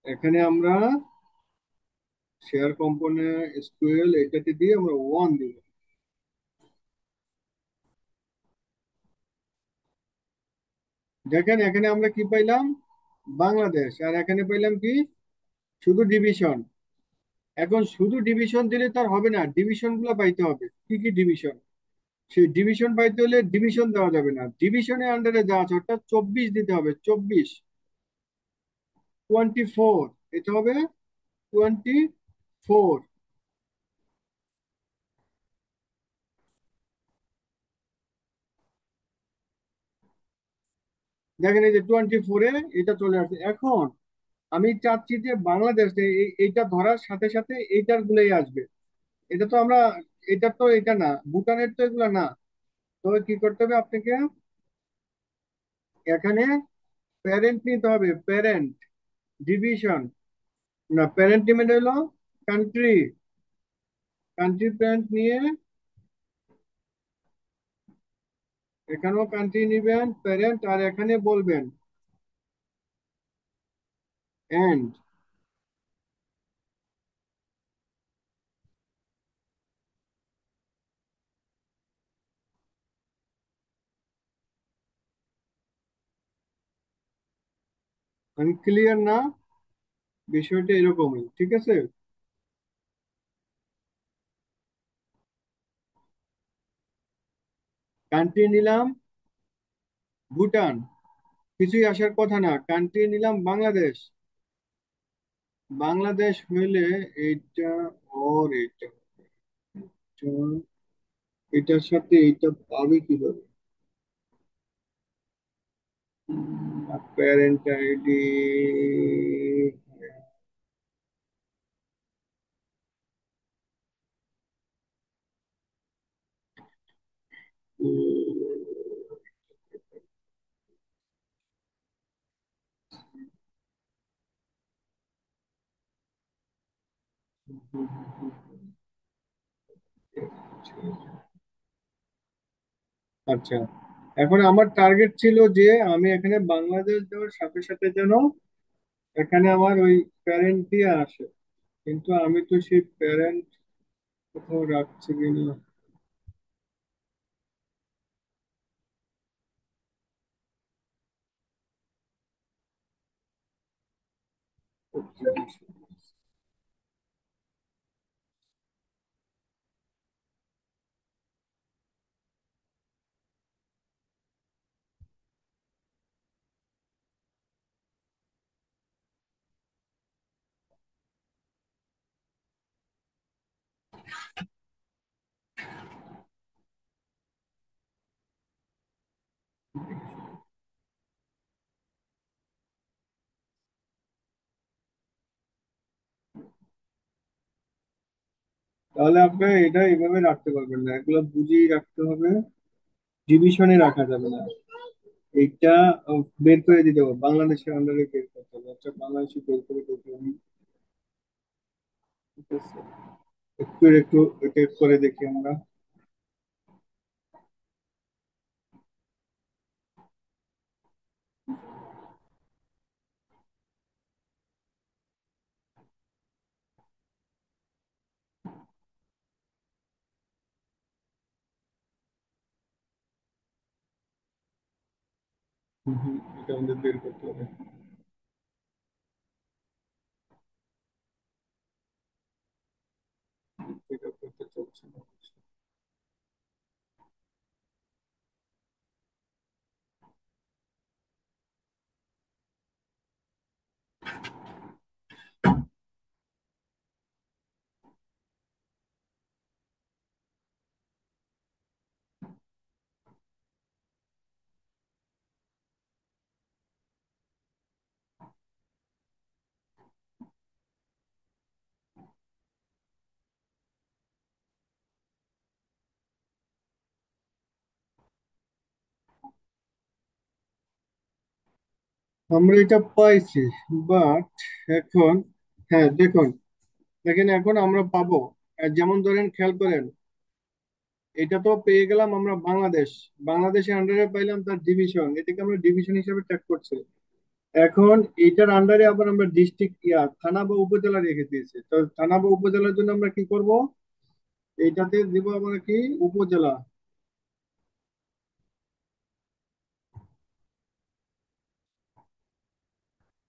এখানে আমরা শেয়ার কম্পোনেন্ট এসকিউএল এটাতে দিয়ে আমরা 1 দিব। দেখেন এখানে আমরা কি পাইলাম? বাংলাদেশ। আর এখানে পাইলাম কি? শুধু ডিভিশন। এখন শুধু ডিভিশন দিলে তার হবে না, ডিভিশন গুলো পাইতে হবে। কি কি ডিভিশন? সেই ডিভিশন পাইতে হলে ডিভিশন দেওয়া যাবে না, ডিভিশনের আন্ডারে যা আছে অর্থাৎ 24 দিতে হবে। 24, 24, এটা হবে 24। দেখেন এই যে 24-এ এটা চলে আসছে। এখন আমি চাচ্ছি যে বাংলাদেশে এইটা ধরার সাথে সাথে এইটার গুলোই আসবে। এটা তো আমরা, এটা তো এটা না, ভুটানের তো এগুলা না। তবে কি করতে হবে আপনাকে? এখানে প্যারেন্ট নিতে হবে, প্যারেন্ট ডিভিশন, না প্যারেন্ট নিমেন্ট হলো কান্ট্রি, কান্ট্রি প্যারেন্ট নিয়ে এখানেও কান্ট্রি নিবেন প্যারেন্ট, আর এখানে বলবেন এন্ড। আমি ক্লিয়ার না? বিষয়টা এরকমই, ঠিক আছে? কান্ট্রি নিলাম ভুটান, কিছুই আসার কথা না। কান্ট্রি নিলাম বাংলাদেশ, বাংলাদেশ হইলে এইটা, ওর এইটা, এটার সাথে এইটা পাবে কিভাবে? প্যারেন্ট আইডি, আচ্ছা। এখন আমার টার্গেট ছিল যে আমি এখানে বাংলাদেশ দেওয়ার সাথে সাথে যেন এখানে আমার ওই প্যারেন্ট দিয়ে আসে। কিন্তু আমি তো সেই প্যারেন্ট কোথাও রাখছি কিনা। তাহলে আপনার এটা এইভাবে রাখতে পারবেন না, এগুলো বুঝেই রাখতে হবে। ডিভিশনে রাখা যাবে না এইটা। বের করে দিতে হবে, বাংলাদেশের আন্ডারে বের করতে হবে। আচ্ছা, বাংলাদেশে বের করে দেখি আমি। ঠিক আছে, একটু একটু এটা করে দেখি আমরা। এটা আমাদের বের করতে হবে। এটা করতে চাচ্ছি না। আমরা এটা পাইছি, বাট এখন, হ্যাঁ দেখুন, দেখেন এখন আমরা পাবো। যেমন ধরেন, খেয়াল করেন, এটা তো পেয়ে গেলাম আমরা বাংলাদেশ। বাংলাদেশের আন্ডারে পাইলাম তার ডিভিশন, এটাকে আমরা ডিভিশন হিসেবে ট্যাগ করছি। এখন এটার আন্ডারে আবার আমরা ডিস্ট্রিক্ট, থানা বা উপজেলা রেখে দিয়েছি। তো থানা বা উপজেলার জন্য আমরা কি করব, এইটাতে দিব আমরা কি, উপজেলা।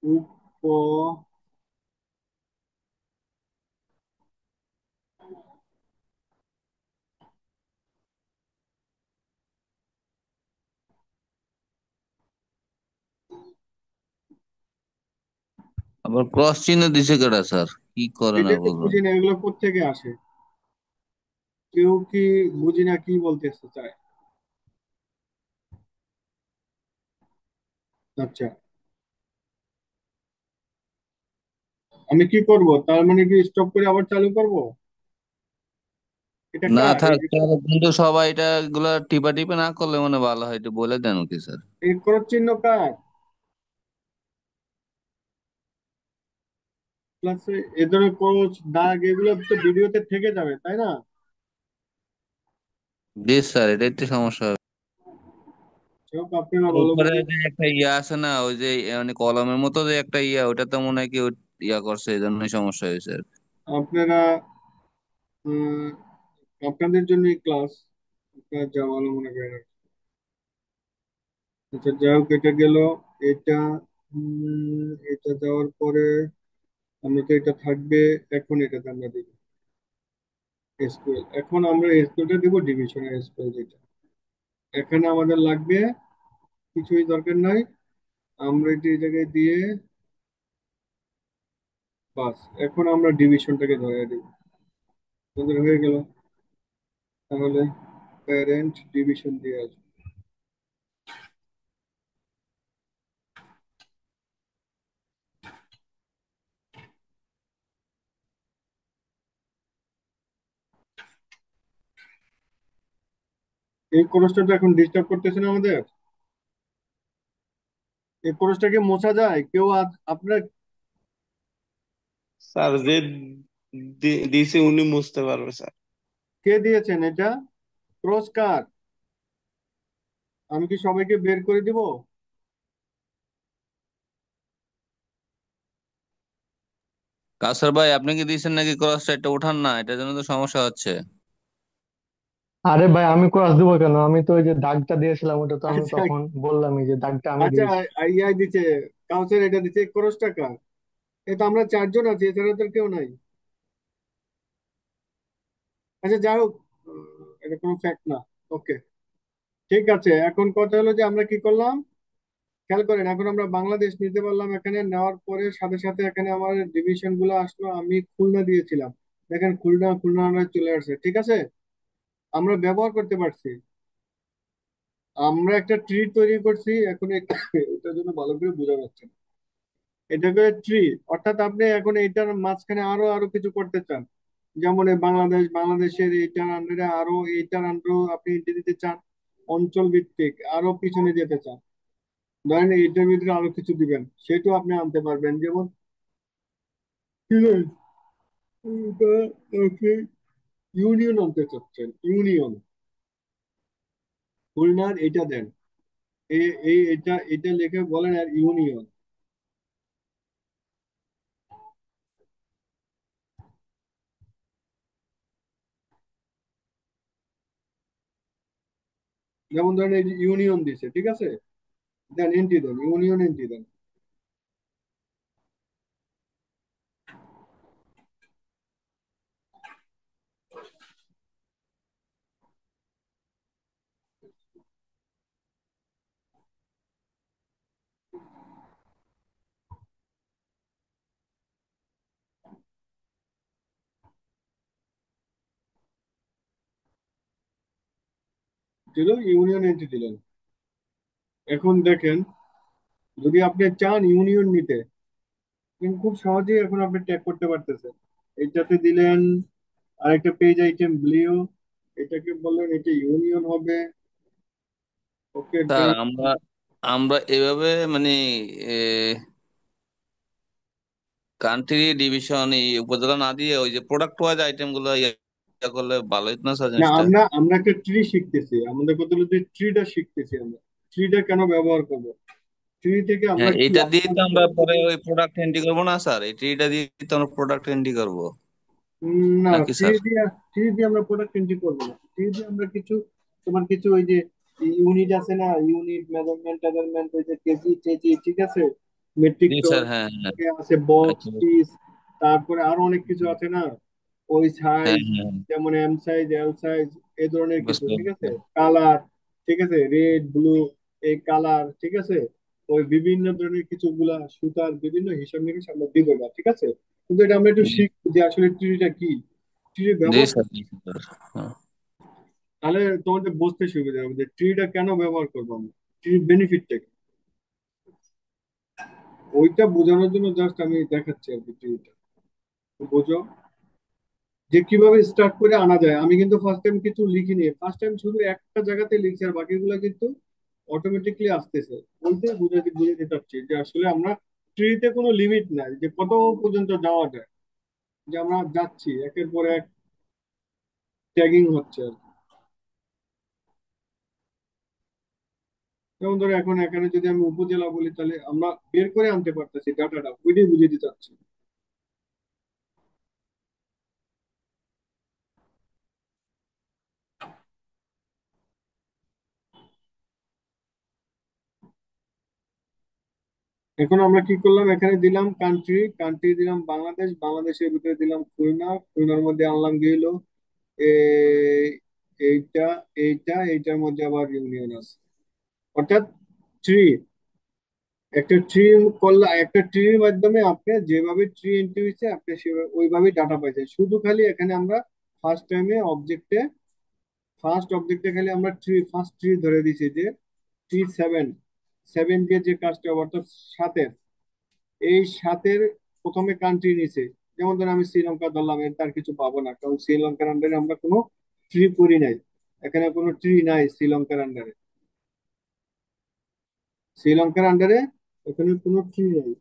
উপ আবার ক্রস চিহ্ন দিছে কেডা স্যার? কি করে না এটাই তো বলুন। বুঝি না এগুলো কোত্থেকে আসে। কেউ কি বুঝি না কি বলতেছে চায়। আচ্ছা, আমি কি করব, তার মানে কি স্টপ করে আবার চালু করব? এটা না কার থাক স্যার, কিন্তু সবাই এটা এগুলা টিপা টিপে না করলে মানে ভালো হয়, একটু বলে দেন কি স্যার। এই ক্রস চিহ্ন কার? প্লাস এ ধরনের ক্রস দাগ এগুলো তো ভিডিওতে থেকে যাবে, তাই না? জি স্যার, এটাই তো সমস্যা হবে। সব আপনারা আর ভালো উপরে বুঝে। যে একটা ইয়া আছে না, ওই যে মানে কলমের মতো যে একটা ইয়া, ওটা তো মনে হয় কেউ ইয়া করছে, এই জন্যই সমস্যা হয়েছে আর কি। আপনারা উম, আপনাদের জন্যই ক্লাস, আপনারা যা ভালো মনে করেন আর কি। আচ্ছা, যাই হোক, এটা গেল। এটা এটা যাওয়ার পরে আমরা তো এটা থাকবে। এখন এটাতে আমরা দিব এসকিউএল। এখন আমরা এসকিউএলটা দিব ডিভিশনের এসকিউএল যেটা। এখানে আমাদের লাগবে, কিছুই দরকার নাই। আমরা এটা এই জায়গায় দিয়ে, বাস, এখন আমরা ডিভিশনটাকে ধরে দিব। আমাদের হয়ে গেল। তাহলে প্যারেন্ট ডিভিশন দিয়ে আসবে। এই কোর্সটা তো এখন ডিস্টার্ব করতেছে না আমাদের? এই কোর্সটাকে মোছা যায় কেউ? আপনার স্যার যে দিছে উনি বুঝতে পারবে স্যার। কে দিয়েছেন এটা? ক্রস কার? আমি কি সবাইকে বের করে দিব? কাসার ভাই, আপনি কি দিয়েছেন নাকি ক্রসটা? এটা উঠান না, এটার জন্য তো সমস্যা হচ্ছে। আরে ভাই, আমি ক্রস দিব কেন? আমি তো ওই যে দাগটা দিয়েছিলাম, ওটা তো আমি আচ্ছা, তখন বললামই যে দাগটা আমি আচ্ছা, দিয়েছি। ইয়াই দিচ্ছে, কাউসার এটা দিচ্ছে। ক্রসটা কার? এটা আমরা চারজন আছি, এছাড়া তো কেউ নাই। আচ্ছা, যাই হোক, এটা কোনো ফ্যাক্ট না। ওকে, ঠিক আছে। এখন কথা হলো যে আমরা কি করলাম, খেয়াল করেন, এখন আমরা বাংলাদেশ নিতে পারলাম। এখানে নেওয়ার পরে সাথে সাথে এখানে আমার ডিভিশন গুলো আসলো। আমি খুলনা দিয়েছিলাম, দেখেন খুলনা খুলনা আমরা চলে আসছে। ঠিক আছে, আমরা ব্যবহার করতে পারছি। আমরা একটা ট্রি তৈরি করছি। এখন এটার জন্য ভালো করে বোঝা যাচ্ছে না। এটাকে ট্রি, অর্থাৎ আপনি এখন এটার মাঝখানে আরো আরো কিছু করতে চান। যেমন এই বাংলাদেশের এইটার আন্ডারে আরো এইটার আন্ডারও আপনি এন্ট্রি দিতে চান, অঞ্চল ভিত্তিক আরো পিছনে যেতে চান, ধরেন এইটার ভিতরে আরো কিছু দিবেন, সেটাও আপনি আনতে পারবেন। যেমন ঠিক আছে, এটা আপনি ইউনিয়ন আনতে চাচ্ছেন, ইউনিয়ন খুলনার এটা দেন, এটা এটা লিখে বলেন আর ইউনিয়ন। যেমন ধরেন এই যে ইউনিয়ন দিছে, ঠিক আছে, দেন এন্ট্রি দেন, ইউনিয়ন এন্ট্রি দেন। দিল, ইউনিয়ন এন্ট্রি দিলেন। এখন দেখেন, যদি আপনি চান ইউনিয়ন নিতে, কিন্তু খুব সহজেই এখন আপনি ট্যাগ করতে পারতেছেন। এইটাতে দিলেন আরেকটা পেজ আইটেম ব্লিউ, এটাকে বললেন এটা ইউনিয়ন হবে। ওকে স্যার ডান। আমরা আমরা এভাবে মানে কান্ট্রি ডিভিশন এই উপজেলা না দিয়ে ওই যে প্রোডাক্ট ওয়াইজ আইটেম গুলো ইয়া করলে ভালো হতো না স্যার না, জিনিসটা? আমরা আমরা একটা ট্রি শিখতেছি, আমাদের কথা হলো যে ট্রিটা শিখতেছি আমরা, ট্রিটা কেন ব্যবহার করব, ট্রি থেকে আমরা হ্যাঁ, কি এইটা দিয়ে তো আউটপুট আমরা পাবো। পরে ওই প্রোডাক্ট এন্ট্রি করবো না স্যার? এইটা দিয়ে তো আমরা প্রোডাক্ট এন্ট্রি করবো না, নাকি থ্রি স্যার? দিয়ে থ্রি দিয়ে আমরা প্রোডাক্ট এন্ট্রি করবো না, থ্রি দিয়ে আমরা কিছু, তোমার কিছু ওই যে ইউনিট আছে না, ইউনিট মেজারমেন্ট টেজারমেন্ট, ওই যে কেজি টেজি, ঠিক আছে, মেট্রিক জি টন, স্যার, হ্যাঁ হ্যাঁ। আছে বক্স আচ্ছা, পিস, তারপরে আরো অনেক কিছু আছে না, ওই হ্যাঁ সাইজ, হ্যাঁ, যেমন এম সাইজ এল সাইজ, এই ধরনের কিছু, বুঝতে ঠিক আছে, পারছি। কালার, ঠিক আছে, রেড ব্লু, এই কালার, ঠিক আছে, ওই বিভিন্ন ধরনের কিছুগুলা সুতার বিভিন্ন হিসাব নিকাশ আমরা দিব না, ঠিক আছে। কিন্তু এটা আমরা একটু শিখবো যে আসলে ট্রিটা কি, ট্রির জি ব্যবহার, স্যার, জি স্যার, হ্যাঁ। তাহলে তোমাদের বুঝতে সুবিধা হবে যে ট্রিটা কেন ব্যবহার করবো আমরা, ট্রির বেনিফিটটা কি, ওইটা বোঝানোর জন্য জাস্ট আমি দেখাচ্ছি আর কি ট্রিটা, বোঝো যে কিভাবে স্টার্ট করে আনা যায়। আমি কিন্তু ফার্স্ট টাইম কিছু লিখিনি, ফার্স্ট টাইম শুধু একটা জায়গাতে লিখছি, আর বাকিগুলো কিন্তু অটোমেটিকলি আসতেছে। ওইটাই বুঝাতে চাচ্ছি যে আসলে আমরা ট্রিতে কোনো লিমিট নাই যে কত পর্যন্ত যাওয়া যায়, যে আমরা যাচ্ছি একের পর এক ট্যাগিং হচ্ছে আর কি। যেমন ধরো এখন এখানে যদি আমি উপজেলা বলি, তাহলে আমরা বের করে আনতে পারতেছি ডাটাটা, ওইটাই বুঝিয়ে দিতে চাচ্ছি। এখন আমরা কি করলাম, এখানে দিলাম কান্ট্রি, কান্ট্রি দিলাম বাংলাদেশ, বাংলাদেশের ভিতরে দিলাম খুলনা, খুলনার মধ্যে আনলাম কি হলো এই- এইটা, এইটার মধ্যে আবার ইউনিয়ন আছে, অর্থাৎ ট্রি, একটা ট্রি করলে, একটা ট্রির মাধ্যমে আপনি যেভাবে ট্রি এন্ট্রি হয়েছে আপনি সেভাবে ওইভাবেই ডাটা পাইছেন। শুধু খালি এখানে আমরা ফার্স্ট টাইমে অবজেক্টে, ফার্স্ট অবজেক্টে খালি আমরা ট্রি, ফার্স্ট ট্রি ধরে দিছি যে ট্রি সেভেন, সেভেন দিয়ে যে কাজটা অর্থাৎ সাতের, এই সাতের প্রথমে কান্ট্রি নিছে। যেমন ধর আমি শ্রীলঙ্কা ধরলাম, এর তার কিছু পাবো না, কারণ শ্রীলঙ্কার আন্ডারে আমরা কোনো ট্রি করি নাই, এখানে কোনো ট্রি নাই শ্রীলঙ্কার আন্ডারে, শ্রীলঙ্কার আন্ডারে এখানে কোনো ট্রি নাই।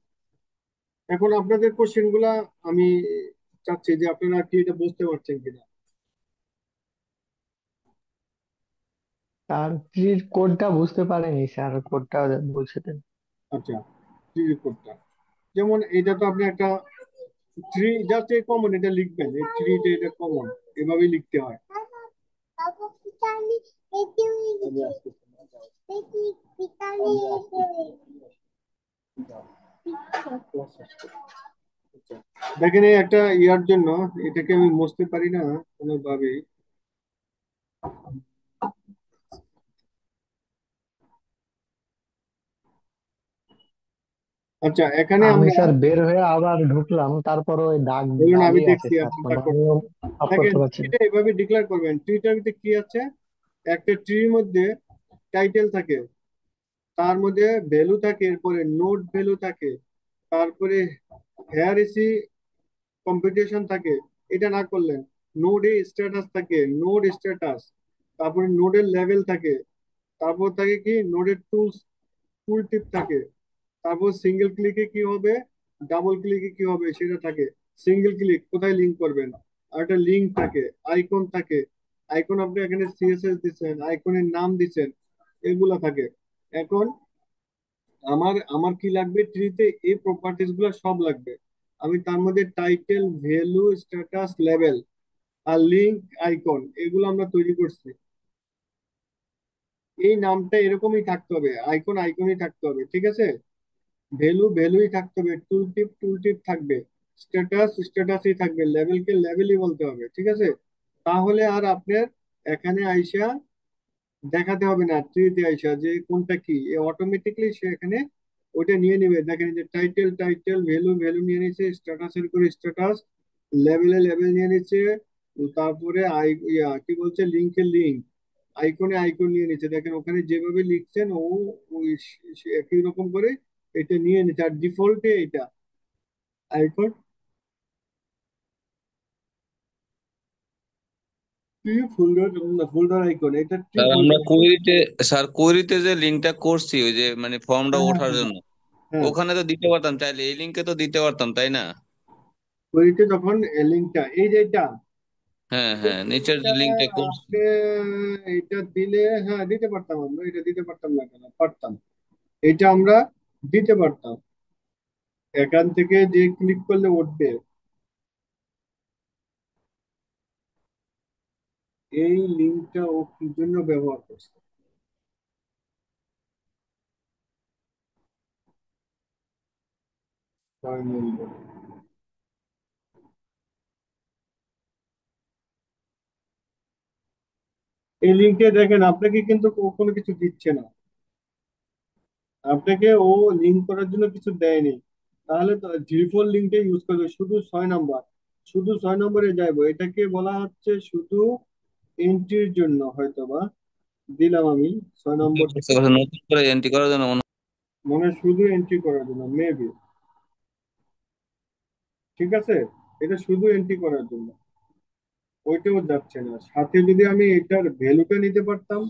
এখন আপনাদের কোশ্চেন গুলা আমি চাচ্ছি যে আপনারা কি এটা বুঝতে পারছেন কিনা। তার কোডটা বুঝতে পারেনি স্যার, কোডটা বলছে দেন। আচ্ছা, ট্রি রিপোর্টটা, যেমন এটা তো আপনি একটা ট্রি জাস্ট এই কমন এটা লিখবেন, এই ট্রিটা এটা কমন, এভাবেই লিখতে হয়। আমি আসতেছি না, আচ্ছা। দেখেন এই একটা ইয়ার জন্য এটাকে আমি মুছতে পারি না কোনোভাবেই। আচ্ছা, এখানে আমি আমরা, স্যার বের হয়ে আবার ঢুকলাম, তারপরও ওই দাগ বলুন আমি দাগই আছে দেখছি আর স্যার, চিন্তা মানে করুন। আমিও অফ দেখেন করতে পারছি না। ট্রিটা এভাবে ডিক্লেয়ার করবেন, ট্রিটার ভিতরে কি আছে, একটা ট্রির মধ্যে টাইটেল থাকে, তার মধ্যে ভ্যালু থাকে, এরপরে নোট ভ্যালু থাকে, তারপরে হেয়ার ইসি কম্পিটিশন থাকে, এটা না করলেন। নোডে স্ট্যাটাস থাকে, নোড স্ট্যাটাস, তারপরে নোডের লেভেল থাকে, তারপর থাকে কি নোডের টুলস, টুল টিপ থাকে, তারপর সিঙ্গেল ক্লিকে কি হবে, ডাবল ক্লিকে কি হবে সেটা থাকে। সিঙ্গেল ক্লিক কোথায় লিংক করবেন, আর একটা লিংক থাকে, আইকন থাকে, আইকন আপনি এখানে সিএসএস দিচ্ছেন, আইকনের নাম দিচ্ছেন, এগুলা থাকে। এখন আমার আমার কি লাগবে ট্রিতে, এই প্রপার্টিজ গুলো সব লাগবে। আমি তার মধ্যে টাইটেল, ভ্যালু, স্ট্যাটাস, লেভেল আর লিংক, আইকন, এগুলো আমরা তৈরি করছি। এই নামটা এরকমই থাকতে হবে, আইকন আইকনই থাকতে হবে, ঠিক আছে। ভ্যালু ভ্যালুই থাকতে হবে, টুল টিপ টুল টিপ থাকবে, স্ট্যাটাস স্ট্যাটাসই থাকবে, লেভেলকে লেভেলই বলতে হবে, ঠিক আছে। তাহলে আর আপনার এখানে আইসা দেখাতে হবে না, ট্রিতে আইসা যে কোনটা কি, অটোমেটিকলি সে এখানে ওইটা নিয়ে নেবে। দেখেন যে টাইটেল টাইটেল, ভ্যালু ভ্যালু নিয়ে নিচ্ছে, স্ট্যাটাসের করে স্ট্যাটাস, লেভেলে লেভেল নিয়ে নিচ্ছে, তারপরে কি বলছে, লিঙ্কের লিঙ্ক, আইকনে আইকন নিয়ে নিচ্ছে। দেখেন ওখানে যেভাবে লিখছেন ও ওই একই রকম করে এটা নিয়ে নিচ্ছে। আর ডিফল্টে এটা icon tree folder, folder icon, এটা ট্রি স্যার আমরা ফোল্ডার আইকন। কোয়েরিতে, স্যার কোয়েরিতে যে লিঙ্কটা করছি ওই যে মানে ফর্মটা হ্যাঁ হ্যাঁ ওঠার হ্যাঁ জন্য, হ্যাঁ। ওখানে তো দিতে পারতাম, চাইলে এই লিঙ্কে তো দিতে পারতাম তাই না? কোয়েরিতে যখন লিঙ্কটা এই যে এটা, হ্যাঁ হ্যাঁ, নিচের এটা যে লিঙ্কটা করছি। আপনি এটা দিলে, হ্যাঁ দিতে পারতাম, আমরা এটা দিতে পারতাম না কেন, পারতাম। এটা আমরা দিতে পারতাম, এখান থেকে যে ক্লিক করলে উঠবে। এই লিঙ্কটা ও কি জন্য ব্যবহার করছে, 6 নম্বর। এই লিঙ্কে দেখেন আপনাকে কিন্তু ও কোনো কিছু দিচ্ছে না, আপনাকে ও লিঙ্ক করার জন্য কিছু দেয়নি। তাহলে তো ডিফল্ট লিঙ্কটা ইউজ করবে, শুধু 6 নম্বর, শুধু 6 নম্বরে যাইবো। এটাকে বলা হচ্ছে শুধু এন্ট্রির জন্য, হয়তো বা দিলাম আমি 6 নম্বরটা, নতুন করে এন্ট্রি করার জন্য মনে হয় শুধু এন্ট্রি করার জন্য, মেবি, ঠিক আছে। এটা শুধু এন্ট্রি করার জন্য, ওইটাও যাচ্ছে না। সাথে যদি আমি এটার ভ্যালুটা নিতে পারতাম।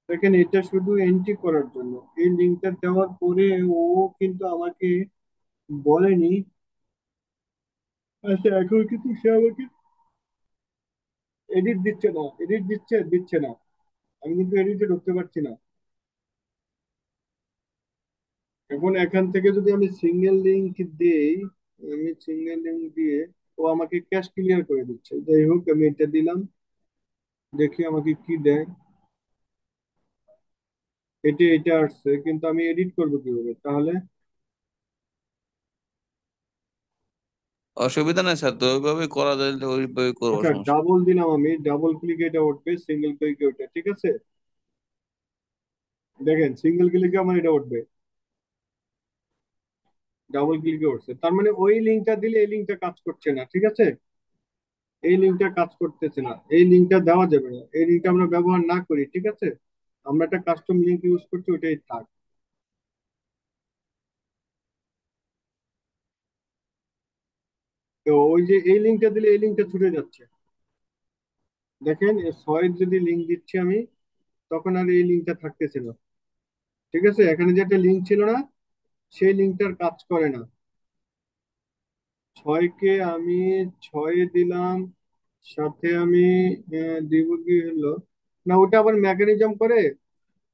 দেখেন এটা শুধু এন্ট্রি করার জন্য, এই লিঙ্কটা দেওয়ার পরে ও কিন্তু আমাকে বলেনি। আচ্ছা এখন কিন্তু সে আমাকে এডিট দিচ্ছে না, এডিট দিচ্ছে দিচ্ছে না, আমি কিন্তু এডিটে ঢুকতে পারছি না। এখন এখান থেকে যদি আমি সিঙ্গেল লিংক দিই, আমি সিঙ্গেল লিংক দিয়ে ও আমাকে ক্যাশ ক্লিয়ার করে দিচ্ছে। যাই হোক আমি এটা দিলাম, দেখি আমাকে কি দেয়। এটা এটা আসছে, কিন্তু আমি এডিট করবো কিভাবে তাহলে। অসুবিধা নাই স্যার, তো ওইভাবেই করা যায়, ওইভাবে করবো, আচ্ছা সমস্যা নেই। ডাবল দিলাম আমি, ডাবল ক্লিকে এটা উঠবে, সিঙ্গেল ক্লিকে ওঠে, ঠিক আছে। দেখেন সিঙ্গেল ক্লিকে আমার এটা উঠবে, ডাবল ক্লিকে উঠছে, তার মানে ওই লিঙ্কটা দিলে এই লিঙ্কটা কাজ করছে না, ঠিক আছে। এই লিঙ্কটা কাজ করতেছে না, এই লিঙ্কটা দেওয়া যাবে না, এই লিঙ্কটা আমরা ব্যবহার না করি, ঠিক আছে। আমরা একটা কাস্টম লিঙ্ক ইউজ করছি, ওটাই থাক। তো ওই যে এই লিঙ্কটা দিলে এই লিঙ্কটা ছুটে যাচ্ছে। দেখেন 6 যদি লিঙ্ক দিচ্ছি আমি, তখন আর এই লিঙ্কটা থাকতেছে না, ঠিক আছে। এখানে যে একটা লিঙ্ক ছিল না, সেই লিঙ্কটার কাজ করে না। 6কে আমি 6 দিলাম, সাথে আমি দিব কি হলো, না ওটা আবার মেকানিজম করে,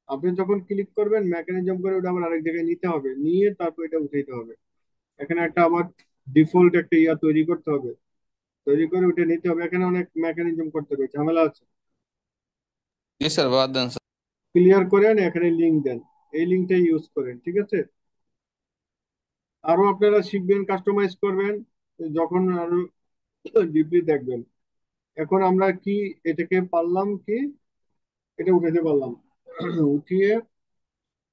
আপনি যখন ক্লিক করবেন মেকানিজম করে ওটা আবার আরেক জায়গায় নিতে হবে, নিয়ে তারপর এটা উঠাইতে হবে। এখানে একটা আবার ডিফল্ট একটা ইয়া তৈরি করতে হবে, তৈরি করে ওটা নিতে হবে, এখানে অনেক মেকানিজম করতে হবে, ঝামেলা আছে। জি স্যার, বাদ দেন স্যার। ক্লিয়ার করেন, এখানে লিঙ্ক দেন, এই লিঙ্কটা ইউজ করেন, ঠিক আছে। আরো আপনারা শিখবেন, কাস্টমাইজ করবেন, যখন আরো ডিপলি দেখবেন। এখন আমরা কি এটাকে পারলাম কি, এটা উঠাতে পারলাম। উঠিয়ে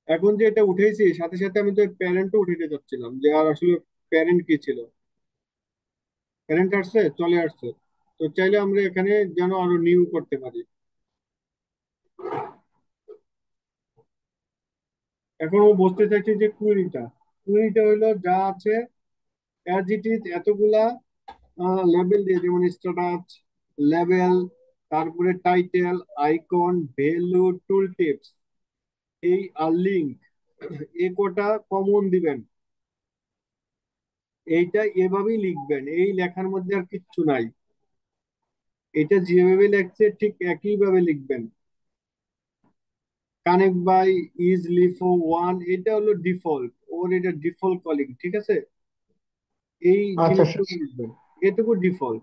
এখন যে এটা উঠেছি, সাথে সাথে আমি তো প্যারেন্টও উঠাতে যাচ্ছিলাম, যে আর আসলে প্যারেন্ট কি ছিল, প্যারেন্ট আসছে, চলে আসছে। তো চাইলে আমরা এখানে যেন আরো নিউ করতে পারি। এখন ও বুঝতে চাইছে যে কুড়িটা, কুড়িটা হইলো যা আছে অ্যাজ ইট ইজ, এতগুলা লেবেল দিয়ে, যেমন স্ট্যাটাস, লেবেল, তারপরে টাইটেল, আইকন, ভ্যালু, টুল টিপস, এই আর লিঙ্ক, এই কটা কমন দিবেন। এইটা এভাবেই লিখবেন, এই লেখার মধ্যে আর কিচ্ছু নাই। এটা যেভাবে লেখছে ঠিক একইভাবে লিখবেন। Connect by, is, leaf, one, এটা হলো ডিফল্ট, ওর এটা ডিফল্ট কলিং, ঠিক আছে। এই আচ্ছা স্যার। জিনিসটুকু লিখবেন, এটুকু ডিফল্ট।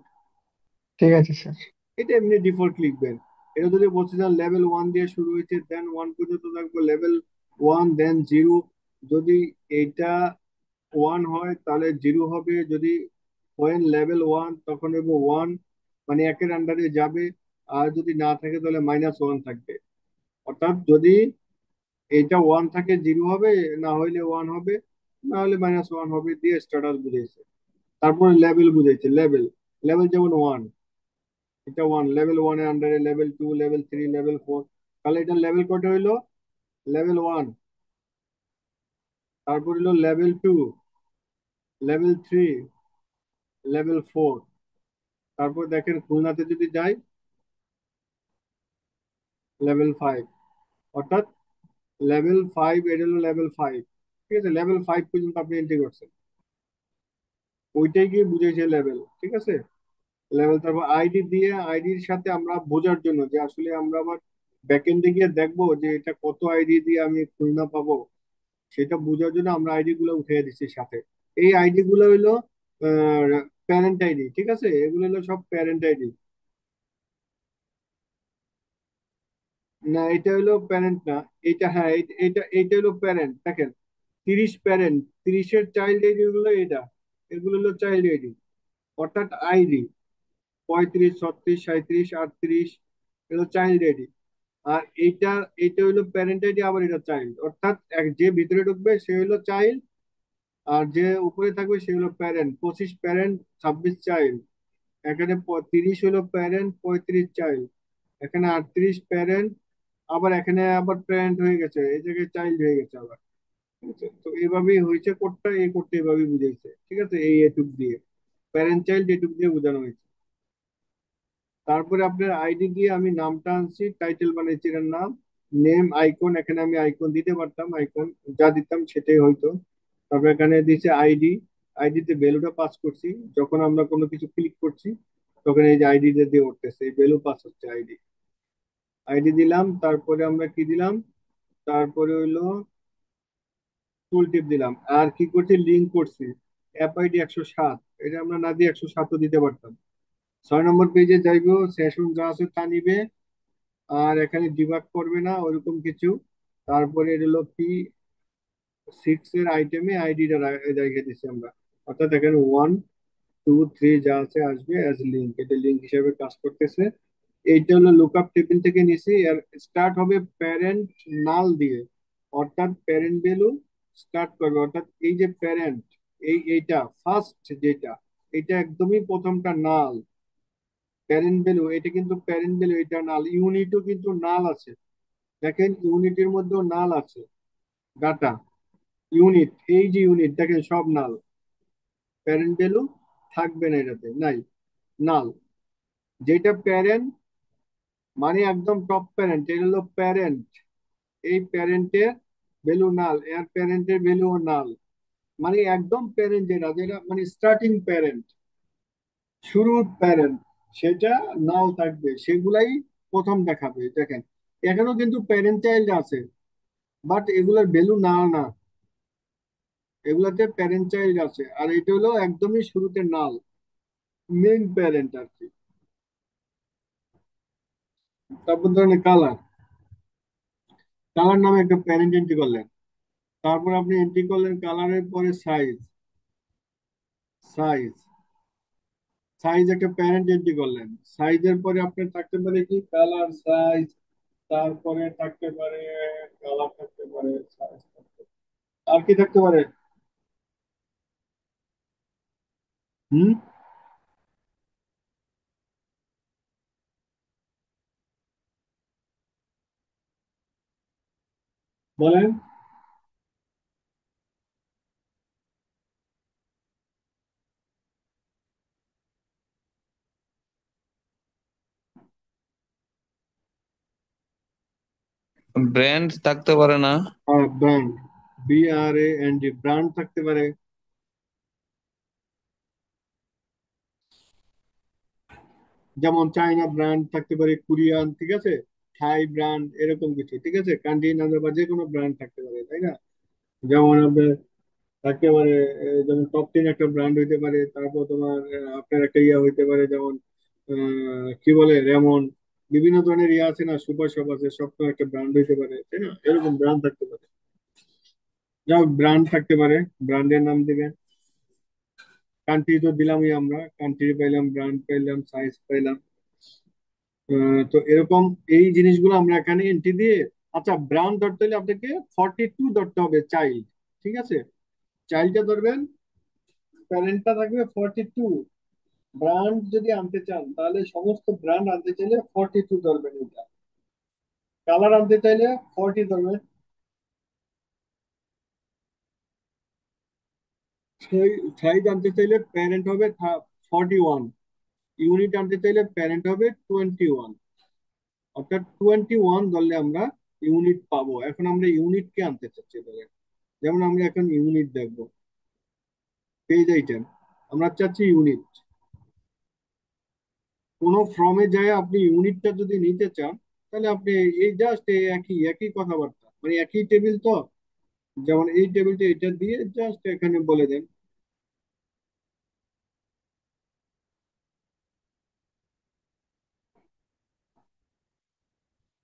ঠিক আছে স্যার। এটা এমনি ডিফল্ট লিখবেন। এটা যদি বলতে চান লেভেল ওয়ান দিয়ে শুরু হয়েছে, দেন ওয়ান পর্যন্ত থাকবে, লেভেল ওয়ান দেন জিরো। যদি এটা ওয়ান হয় তাহলে জিরো হবে, যদি ওয়েন লেভেল ওয়ান তখন হবে ওয়ান, মানে একের আন্ডারে যাবে। আর যদি না থাকে তাহলে মাইনাস ওয়ান থাকবে। অর্থাৎ যদি এটা ওয়ান থাকে জিরো হবে, না হইলে ওয়ান হবে, না হলে মাইনাস ওয়ান হবে, দিয়ে স্ট্যাটাস বুঝাইছে। তারপরে লেভেল বুঝাইছে, লেভেল, লেভেল যেমন ওয়ান, এটা ওয়ান, লেভেল ওয়ান এর আন্ডারে level two, level three, level four. তাহলে এটা লেভেল কটা হইলো? Level one. তারপর হইলো level two, level three, level four. তারপর দেখেন খুলনাতে যদি যাই, লেভেল ফাইভ। অর্থাৎ লেভেল ফাইভ, এটা হলো লেভেল ফাইভ। ঠিক আছে, লেভেল ফাইভ পর্যন্ত আপনি এন্ট্রি করছেন, ওইটাই গিয়ে বুঝেছে লেভেল, ঠিক আছে। লেভেল, তারপর আইডি দিয়ে, আইডির সাথে আমরা বোঝার জন্য যে আসলে আমরা আবার ব্যাকএন্ডে গিয়ে দেখবো যে এটা কত আইডি দিয়ে আমি খুলনা পাবো, সেটা বোঝার জন্য আমরা আইডি গুলো উঠিয়ে দিচ্ছি সাথে। এই আইডি গুলো হইলো প্যারেন্ট আইডি, ঠিক আছে, এগুলো হলো সব প্যারেন্ট আইডি। না, এটা হলো প্যারেন্ট না। এটা, হ্যাঁ, এটা এটা হলো প্যারেন্ট, দেখেন, 30 প্যারেন্ট, 30-এর চাইল্ড আইডি গুলো এটা, এগুলো হলো চাইল্ড আইডি, অর্থাৎ আইডি 35, 36, 37, 38, এগুলো চাইল্ড আইডি। আর এইটা, এটা হইলো প্যারেন্ট আইডি, আবার এটা চাইল্ড, অর্থাৎ যে ভিতরে ঢুকবে সে হলো চাইল্ড, আর যে উপরে থাকবে সে হলো প্যারেন্ট। 25 parent, 26 child. এখানে 30 হলো প্যারেন্ট, 35 চাইল্ড। এখানে 38 প্যারেন্ট, আবার এখানে আবার প্যারেন্ট হয়ে গেছে, এই জায়গায় চাইল্ড হয়ে গেছে আবার। ঠিক আছে, তো এইভাবেই হয়েছে কোডটা, এই কোডটা এইভাবেই বুঝাইছে, ঠিক আছে, এই এটুক দিয়ে প্যারেন্ট চাইল্ড এটুক দিয়ে বোঝানো হয়েছে। তারপরে আপনার আইডি দিয়ে আমি নামটা আনছি, টাইটেল বানিয়েছি এর নাম, নেম, আইকন, এখানে আমি আইকন দিতে পারতাম, আইকন যা দিতাম সেটাই হয়তো। তারপর এখানে দিয়েছে আইডি, আইডিতে ভ্যালুটা পাস করছি, যখন আমরা কোনো কিছু ক্লিক করছি তখন এই যে আইডি দিয়ে উঠতেছে, এই ভ্যালু পাস হচ্ছে আইডি। আইডি দিলাম, তারপরে আমরা কি দিলাম, তারপরে হইলো টুল টিপ দিলাম, আর কি করছি, লিঙ্ক করছি অ্যাপ আইডি 107, এটা আমরা না দিয়ে 107ও দিতে পারতাম। 6 নম্বর পেজে যাইবো, সেশন যা আছে তা নিবে, আর এখানে ডিবাগ করবে না ওরকম কিছু। তারপরে এটা হলো P6 এর আইটেমে আইডিটা রেখে দিচ্ছি আমরা, অর্থাৎ এখানে ওয়ান টু থ্রি যা আছে আসবে অ্যাজ লিঙ্ক, এটা লিঙ্ক হিসেবে কাজ করতেছে। এইটা হলো লুকআপ টেবিল থেকে নিছি, আর স্টার্ট হবে প্যারেন্ট নাল দিয়ে, অর্থাৎ প্যারেন্ট ভ্যালু স্টার্ট করবে, অর্থাৎ এই যে প্যারেন্ট, এইটা ফার্স্ট যেটা, এটা একদমই প্রথমটা নাল। প্যারেন্ট ভ্যালু, এটা কিন্তু প্যারেন্ট ভ্যালু, এটা নাল, ইউনিটও কিন্তু নাল আছে। দেখেন ইউনিটের মধ্যেও নাল আছে, ডাটা, ইউনিট, এই যে ইউনিট দেখেন সব নাল, প্যারেন্ট ভ্যালু থাকবে না, এটাতে নাই, নাল। যেটা প্যারেন্ট, মানে একদম টপ প্যারেন্ট, এটা হলো প্যারেন্ট, এই প্যারেন্টের ভ্যালু নাল, এর প্যারেন্টের ভ্যালু নাল, মানে একদম প্যারেন্ট, যেটা যেটা মানে স্টার্টিং প্যারেন্ট, শুরুর প্যারেন্ট, সেটা নাল থাকবে, সেগুলাই প্রথম দেখাবে। দেখেন এখানেও কিন্তু প্যারেন্ট চাইল্ড আছে, বাট এগুলোর ভ্যালু নাল না, এগুলাতে প্যারেন্ট চাইল্ড আছে, আর এটা হলো একদমই শুরুতে নাল, মেইন প্যারেন্ট আর কি। তারপর ধরেন কালার, কালার নামে একটা প্যারেন্ট এন্ট্রি করলেন। তারপর আপনি এন্ট্রি করলেন কালারের পরে সাইজ, সাইজ, সাইজ একটা প্যারেন্ট এন্ট্রি করলেন। সাইজের পরে আপনার থাকতে পারে কি, কালার, সাইজ, তারপরে থাকতে পারে কালার, থাকতে পারে সাইজ, আর কি থাকতে পারে? হুম, বলেন। ব্র্যান্ড থাকতে পারে না? ব্র্যান্ড, BRAND, ব্র্যান্ড থাকতে পারে। যেমন চাইনা ব্র্যান্ড থাকতে পারে, কোরিয়ান, ঠিক আছে, থাই ব্র্যান্ড, এরকম কিছু, ঠিক আছে, কান্ট্রি নামে বা যে কোনো ব্র্যান্ড থাকতে পারে, তাই না? যেমন আপনার থাকতে পারে যেমন টপ 10 একটা ব্র্যান্ড হইতে পারে, তারপর তোমার আপনার একটা ইয়া হইতে পারে, যেমন কি বলে, রেমন, বিভিন্ন ধরনের ইয়া আছে না, সুপার শপ আছে, সব তো একটা ব্র্যান্ড হইতে পারে, তাই না? এরকম ব্র্যান্ড থাকতে পারে, যাও ব্র্যান্ড থাকতে পারে, ব্র্যান্ডের নাম দিবেন। কান্ট্রি তো দিলামই আমরা, কান্ট্রি পাইলাম, ব্র্যান্ড পাইলাম, সাইজ পাইলাম। তো এরকম এই জিনিসগুলো আমরা এখানে এন্ট্রি দিয়ে, আচ্ছা ব্র্যান্ড ধরতে হলে আপনাকে 42 ধরতে হবে, চাইল্ড, ঠিক আছে, চাইল্ডটা ধরবেন, প্যারেন্টটা থাকবে 42। ব্র্যান্ড যদি আনতে চান তাহলে সমস্ত ব্র্যান্ড আনতে চাইলে 42 ধরবেন, এটা কালার আনতে চাইলে 40 ধরবেন, সাইজ আনতে চাইলে প্যারেন্ট হবে 41, ইউনিট আনতে চাইলে প্যারেন্ট হবে 21, অর্থাৎ 21 ধরলে আমরা ইউনিট পাবো। এখন আমরা ইউনিট কে আনতে চাচ্ছি ধরেন, যেমন আমরা এখন ইউনিট দেখবো, পেজ আইটেম, আমরা চাচ্ছি ইউনিট। কোনো ফর্মে যায় আপনি ইউনিটটা যদি নিতে চান, তাহলে আপনি এই জাস্ট একই একই কথাবার্তা, মানে একই টেবিল তো, যেমন এই টেবিলটা এটা দিয়ে জাস্ট এখানে বলে দেন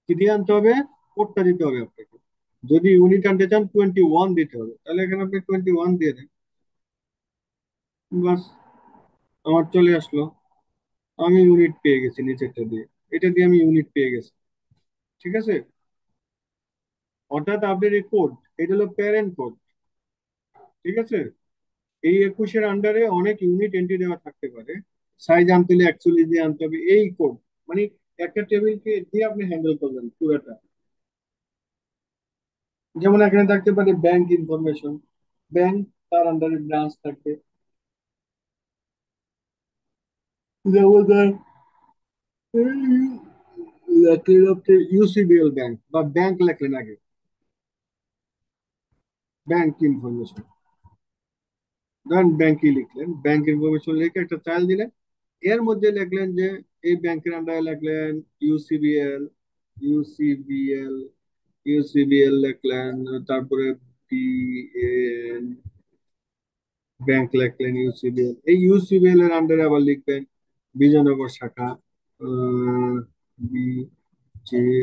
কি দিয়ে আনতে হবে, কোডটা দিতে হবে আপনাকে। যদি ইউনিট আনতে চান 21 দিতে হবে, তাহলে এখানে আপনি 21 দিয়ে দেন, বাস আমার চলে আসলো, আমি ইউনিট পেয়ে গেছি নিচেরটা দিয়ে, এটা দিয়ে আমি ইউনিট পেয়ে গেছি, ঠিক আছে। অর্থাৎ আপনার এই কোড, এটা হলো প্যারেন্ট কোড, ঠিক আছে। এই 21-এর আন্ডারে অনেক ইউনিট এন্ট্রি দেওয়া থাকতে পারে, সাইজ আনতে হলে 41 দিয়ে আনতে হবে, এই কোড, মানে একটা টেবিলকে দিয়ে আপনি হ্যান্ডেল করবেন পুরোটা। যেমন এখানে থাকতে পারে ব্যাংক ইনফরমেশন, ব্যাংক, তার আন্ডারে ব্রাঞ্চ থাকবে, যেমন ধর লেখলেন আপনি UCBL ব্যাংক, বা ব্যাংক লেখলেন আগে, ব্যাংক ইনফরমেশন, ধরেন ব্যাংকই লিখলেন, ব্যাংক ইনফরমেশন লিখে একটা চাইল্ড দিলেন, এর মধ্যে লিখলেন যে এই ব্যাংকের আন্ডারে লিখলেন ইউসিবিএল, ইউসিবিএল, ইউসিবিএল লিখলেন, তারপরে BN, ব্যাংক লিখলেন, ইউসিবিএল, এই ইউসিবিএল এর আন্ডারে আবার লিখবেন বিজয়নগর শাখা, BJOYNAGAR,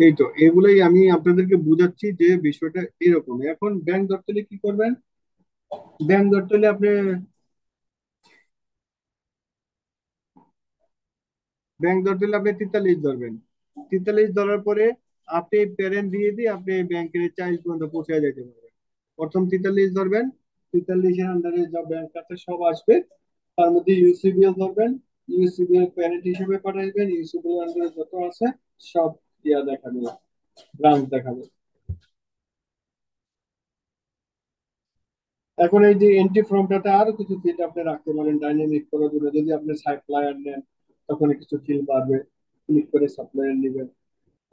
এই তো এগুলাই আমি আপনাদেরকে বুঝাচ্ছি যে বিষয়টা এরকম। এখন ব্যাংক ধরতে হলে কি করবেন, ব্যাংক ধরতে হলে আপনি ব্যাংক ধরতে হলে আপনি 43 ধরবেন, 43 ধরার পরে আপনি প্যারেন্ট দিয়ে দিয়ে আপনি ব্যাংকের চাইল্ড পর্যন্ত পৌঁছে যেতে পারবেন। প্রথম 43 ধরবেন, 43-এর আন্ডারে যা ব্যাংক আছে সব আসবে, তার মধ্যে ইউসিবিএল ধরবেন, ইউসিবিএল প্যারেন্ট হিসেবে পাঠাইবেন, ইউসিবিএল আন্ডারে যত আছে সব ইয়া দেখাবে, ব্রাঞ্চ দেখাবে। এখন এই যে এন্ট্রি ফর্মটাতে আরো কিছু ফিল্ড আপনি রাখতে পারেন ডাইনামিক করার জন্য, যদি আপনি সাপ্লায়ার নেন তখন কিছু ফিল্ড পারবে, ক্লিক করে সাপ্লায়ার নেবেন,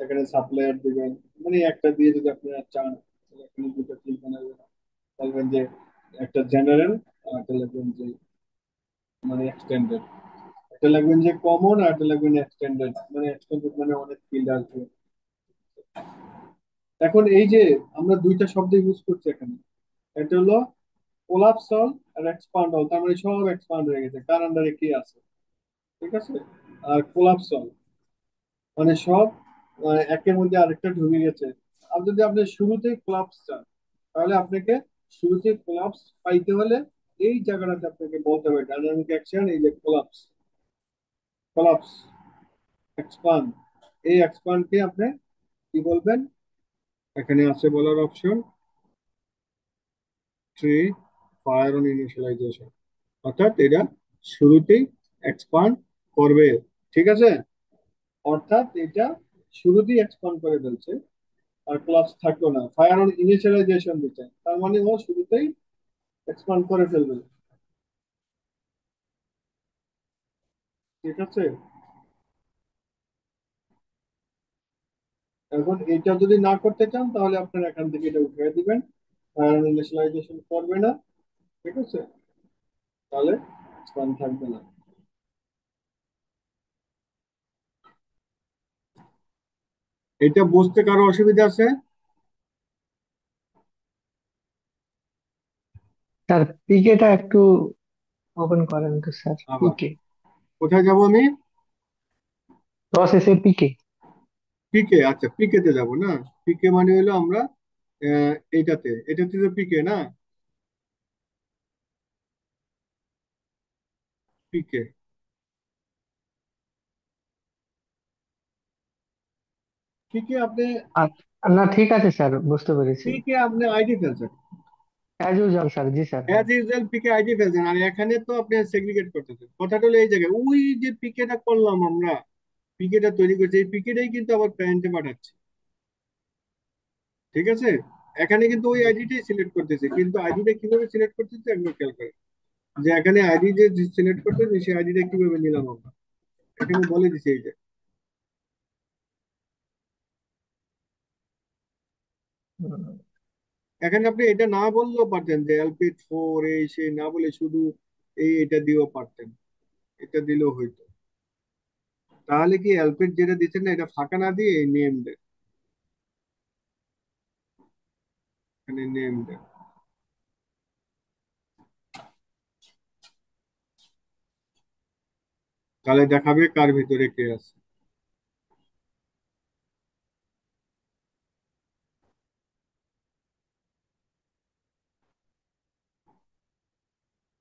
এখানে সাপ্লায়ার দিবেন, মানে একটা দিয়ে যদি আপনারা চান তাহলে এখানে দুটো ফিল্ড বানাবেন, বলবেন যে একটা জেনারেল, আর একটা লিখবেন যে মানে এক্সটেন্ডেড, একটা লিখবেন যে কমন, আর একটা লিখবেন এক্সটেন্ডেড, মানে এক্সটেন্ডেড মানে অনেক ফিল্ড আসবে। এখন এই যে আমরা দুইটা শব্দ ইউজ করছি এখানে, এটা হলো কোলাপস অল আর এক্সপান্ড অল, তার মানে সব এক্সপান্ড হয়ে গেছে, কার আন্ডারে কি আছে, ঠিক আছে। আর কোলাপস অল মানে সব একের মধ্যে আরেকটা ঢুকে গেছে। আর যদি আপনি শুরুতেই কোলাপস চান, তাহলে আপনাকে শুরুতে কোলাপস পাইতে হলে এই জায়গাটাতে আপনাকে বলতে হবে ডাইনামিক অ্যাকশন, এই যে কোলাপস, কোলাপস এক্সপান্ড, এই এক্সপান্ড কে আপনি কি বলবেন, এখানে আছে বলার অপশন 3, ফায়ার অন ইনিশিয়ালাইজেশন, অর্থাৎ এটা শুরুতেই এক্সপান্ড করবে, ঠিক আছে, অর্থাৎ এটা শুরুতেই এক্সপান্ড করে ফেলছে। আর ক্লাস থাকলো না, ফায়ার অন ইনিশিয়ালাইজেশন দিচ্ছে, তার মানে ও শুরুতেই এক্সপান্ড করে ফেলবে। ঠিক আছে, এখন এটা যদি না করতে চান তাহলে আপনারা এখান থেকে এটা উঠিয়ে দিবেন, ফায়ার অন ইনিশিয়ালাইজেশন করবে না। ঠিক আছে, তাহলে এক্সপান্ড থাকবে না। এটা বুঝতে কারো অসুবিধা আছে? স্যার পিকেটা একটু ওপেন করেন তো স্যার, আবার পিকে কোথায় যাব আমি? প্রসেসে পিকে। পিকে, আচ্ছা পিকে তে যাব না। পিকে মানে হলো আমরা এইটাতে, এটাতে তো পিকে না, পিকে, পিকে আপনি, না ঠিক আছে স্যার, বুঝতে পেরেছি। পিকে আপনি আইডি ফেলছেন, অ্যাজ ইউজুয়াল স্যার, জি স্যার, হ্যাঁ। অ্যাজ ইউজুয়াল পিকে আইডি ফেলছেন, আর এখানে তো আপনি সেগ্রিগেট করতেছেন। কথাটা হলো এই জায়গায় ওই যে পিকেটা করলাম আমরা, পিকেটা তৈরি করছি, এই পিকেটাই কিন্তু আবার প্যারেন্টে পাঠাচ্ছে। ঠিক আছে, এখানে কিন্তু ওই আইডিটাই সিলেক্ট করতেছে, কিন্তু আইডিটা কিভাবে সিলেক্ট করতেছে একবার খেয়াল করেন, যে এখানে আইডি যে সিলেক্ট করতেছে সেই আইডিটা কিভাবে নিলাম আমরা, এখানে বলে দিছে এই যে, হুম, এখানে আপনি এটা না বললেও পারতেন যে এলপিট ফোর এই সেই না বলে শুধু এটা দিয়েও পারতেন, এটা দিলেও হইতো। তাহলে কি এলপিট যেটা দিচ্ছেন না এটা ফাঁকা না দিয়ে নেম দেন, এখানে নেম দেন, তাহলে দেখাবে কার ভিতরে কে আছে।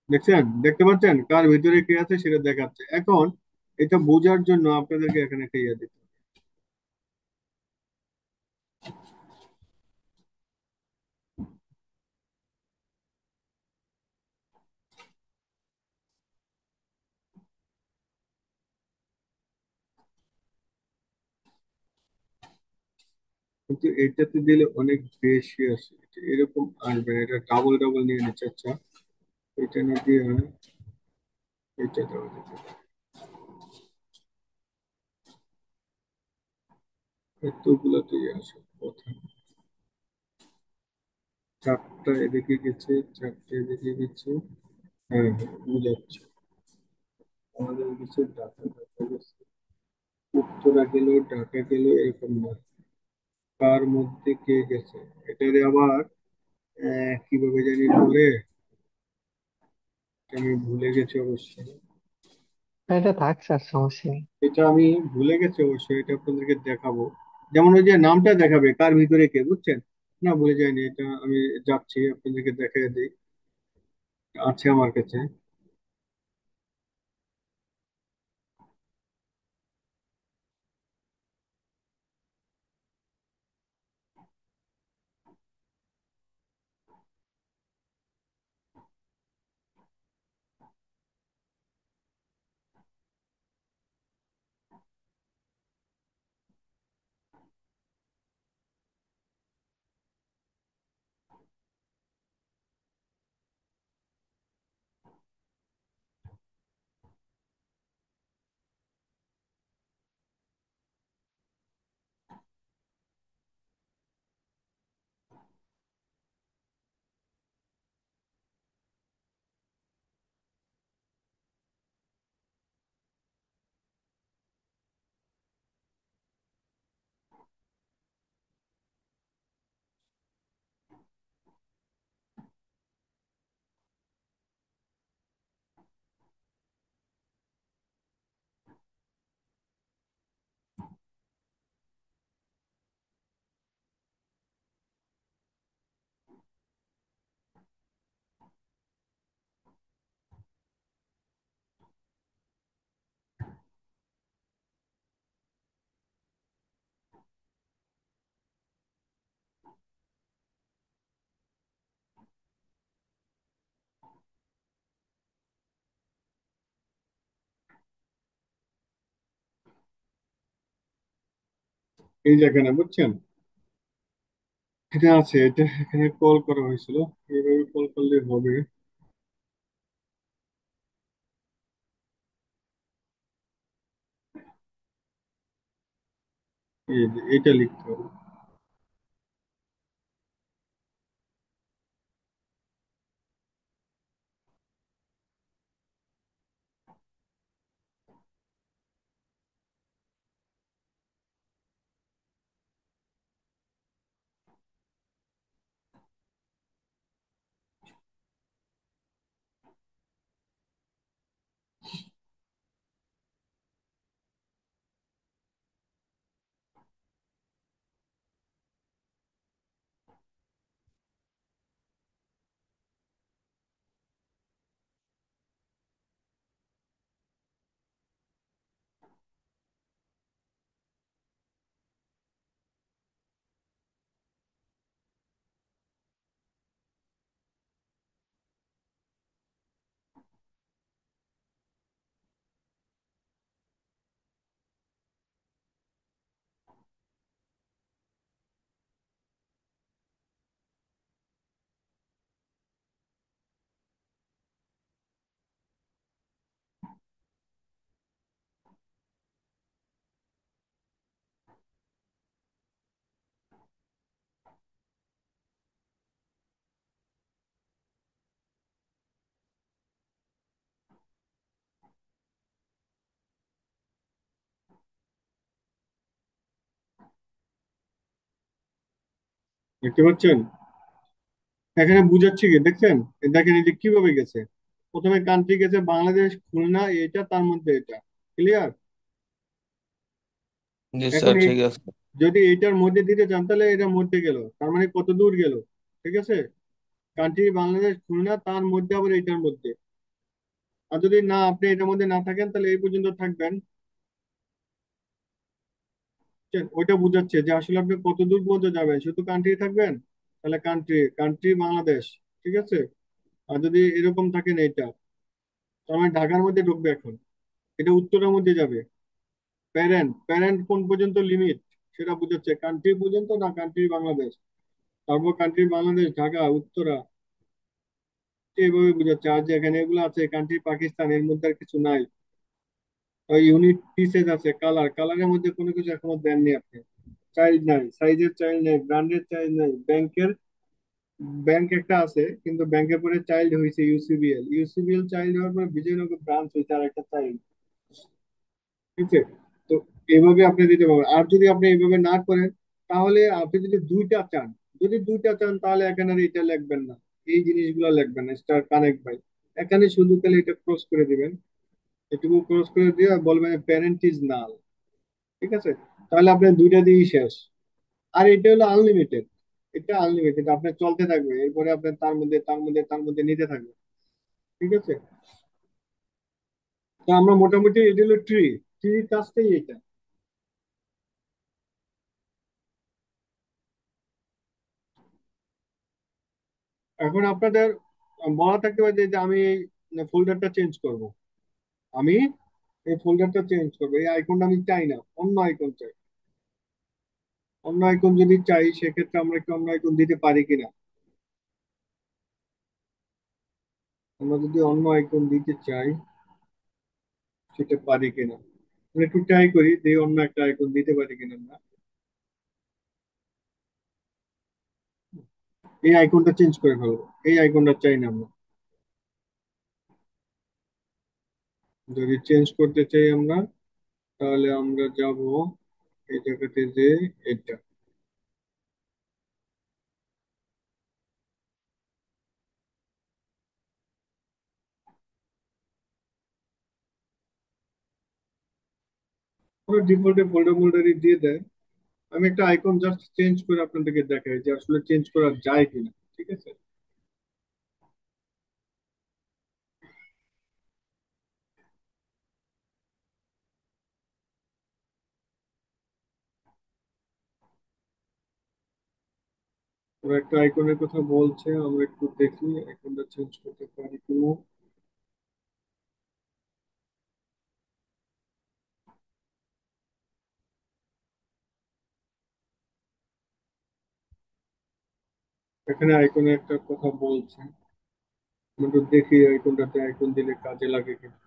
দেখছেন, দেখতে পাচ্ছেন কার ভিতরে কে আছে সেটা দেখাচ্ছে। এখন এটা বোঝার জন্য আপনাদেরকে এখানে একটা ইয়ে দিতে হবে। কিন্তু এটাতে দিলে অনেক বেশি আসে, এটা এরকম আসবে না, এটা ডাবল ডাবল নিয়ে নিচ্ছে। আচ্ছা, এটা না দিয়ে এটা দেওয়া যেতে পারে। এতগুলোতেই আসে কথা, চারটা এদিকে গেছে, চারটে এদিকে গেছে। হ্যাঁ হ্যাঁ, বুঝাচ্ছে। আমাদের কিছু ডাটা ডাটা গেছে, উত্তরা গেল, ঢাকা গেল, এরকম না, কার মধ্যে কে গেছে। এটারে আবার কিভাবে জানি করে, এটা আমি ভুলে গেছি অবশ্যই। এটা থাক স্যার, সমস্যা নেই। এটা আমি ভুলে গেছি অবশ্যই, এটা আপনাদেরকে দেখাবো। যেমন ওই যে নামটা দেখাবে কার ভিতরে কে, বুঝছেন? না ভুলে যায়নি, এটা আমি যাচ্ছি আপনাদেরকে দেখাই দিই, আছে আমার কাছে। এই যে এখানে, বুঝছেন? এটা আছে, এটা এখানে কল করা হয়েছিল, এইভাবে কল করলে হবে। এই যে এটা লিখতে হবে। দেখতে পাচ্ছেন? এখানে বুঝাচ্ছে কি দেখছেন? দেখেন এই যে কিভাবে গেছে। প্রথমে কান্ট্রি গেছে বাংলাদেশ, খুলনা, এটা তার মধ্যে এটা। ক্লিয়ার? জি এখন স্যার, এই, ঠিক আছে। যদি এইটার মধ্যে দিতে চান তাহলে এটা মধ্যে গেল, তার মানে কত দূর গেল। ঠিক আছে? কান্ট্রি বাংলাদেশ, খুলনা, তার মধ্যে আবার এইটার মধ্যে। আর যদি না আপনি এটার মধ্যে না থাকেন তাহলে এই পর্যন্ত থাকবেন। ওইটা বুঝাচ্ছে যে আসলে আপনি কত দূর পর্যন্ত যাবেন, শুধু কান্ট্রি থাকবেন তাহলে কান্ট্রি, কান্ট্রি বাংলাদেশ। ঠিক আছে? আর যদি এরকম থাকেন এইটা, তার মানে ঢাকার মধ্যে ঢুকবে এখন, এটা উত্তরের মধ্যে যাবে। প্যারেন্ট, প্যারেন্ট কোন পর্যন্ত লিমিট সেটা বুঝাচ্ছে, কান্ট্রি পর্যন্ত না কান্ট্রি বাংলাদেশ। তারপর কান্ট্রি বাংলাদেশ, ঢাকা, উত্তরা, এইভাবে বুঝাচ্ছে। আর যে এখানে এগুলো আছে কান্ট্রি পাকিস্তান, এর মধ্যে আর কিছু নাই। ওই ইউনিট পিসেস আছে, কালার, কালারের মধ্যে কোনো কিছু এখনো দেননি আপনি। চাইল্ড নাই, সাইজের চাইল্ড নাই, ব্র্যান্ডের চাইল্ড নাই, ব্যাংকের, ব্যাংক একটা আছে কিন্তু ব্যাংকের পরে চাইল্ড হয়েছে ইউসিবিএল, ইউসিবিএল চাইল্ড হওয়ার পর বিজয়নগর ব্রাঞ্চ হয়েছে আর একটা চাইল্ড। ঠিক আছে? তো এইভাবে আপনি দিতে পারবেন। আর যদি আপনি এইভাবে না করেন, তাহলে আপনি যদি দুইটা চান, যদি দুইটা চান তাহলে এখানে আর এটা লিখবেন না, এই জিনিসগুলো লিখবেন না, স্টার কানেক্ট বাই। এখানে শুধু খালি এটা ক্রস করে দিবেন, এটুকু ক্রস করে দিয়ে বলবেন প্যারেন্ট ইজ নাল। ঠিক আছে? তাহলে আপনার দুইটা দিয়েই শেষ। আর এটা হলো আনলিমিটেড, এটা আনলিমিটেড, আপনার চলতে থাকবে, এরপরে আপনার তার মধ্যে তার মধ্যে তার মধ্যে নিতে থাকবে। ঠিক আছে? তো আমরা মোটামুটি, এটা হলো ট্রি, ট্রির কাজটাই এটা। এখন আপনাদের বলা থাকতে পারে যে আমি এই ফোল্ডারটা চেঞ্জ করব, আমি এই ফোল্ডারটা চেঞ্জ করবো, এই আইকনটা আমি চাই না, অন্য আইকন চাই। অন্য আইকন যদি চাই সেক্ষেত্রে আমরা কি অন্য আইকন দিতে পারি কিনা, আমরা যদি অন্য আইকন দিতে চাই সেটা পারি কিনা, আমরা একটু ট্রাই করি যে অন্য একটা আইকন দিতে পারি কিনা আমরা। এই আইকনটা চেঞ্জ করে ফেলবো, এই আইকনটা চাই না আমরা। যদি চেঞ্জ করতে চাই আমরা, তাহলে আমরা যাব এই জায়গাতে যে এটা, ওরা ডিফল্টে ফোল্ডার মোল্ডারই দিয়ে দেয়। আমি একটা আইকন জাস্ট চেঞ্জ করে আপনাদেরকে দেখাই যে আসলে চেঞ্জ করা যায় কিনা। ঠিক আছে? ওরা একটা আইকনের কথা বলছে, আমরা একটু দেখি আইকনটা চেঞ্জ করতে পারি কিনা। এখানে আইকনে একটা কথা বলছে, আমি একটু দেখি আইকনটাতে আইকন দিলে কাজে লাগে কিনা।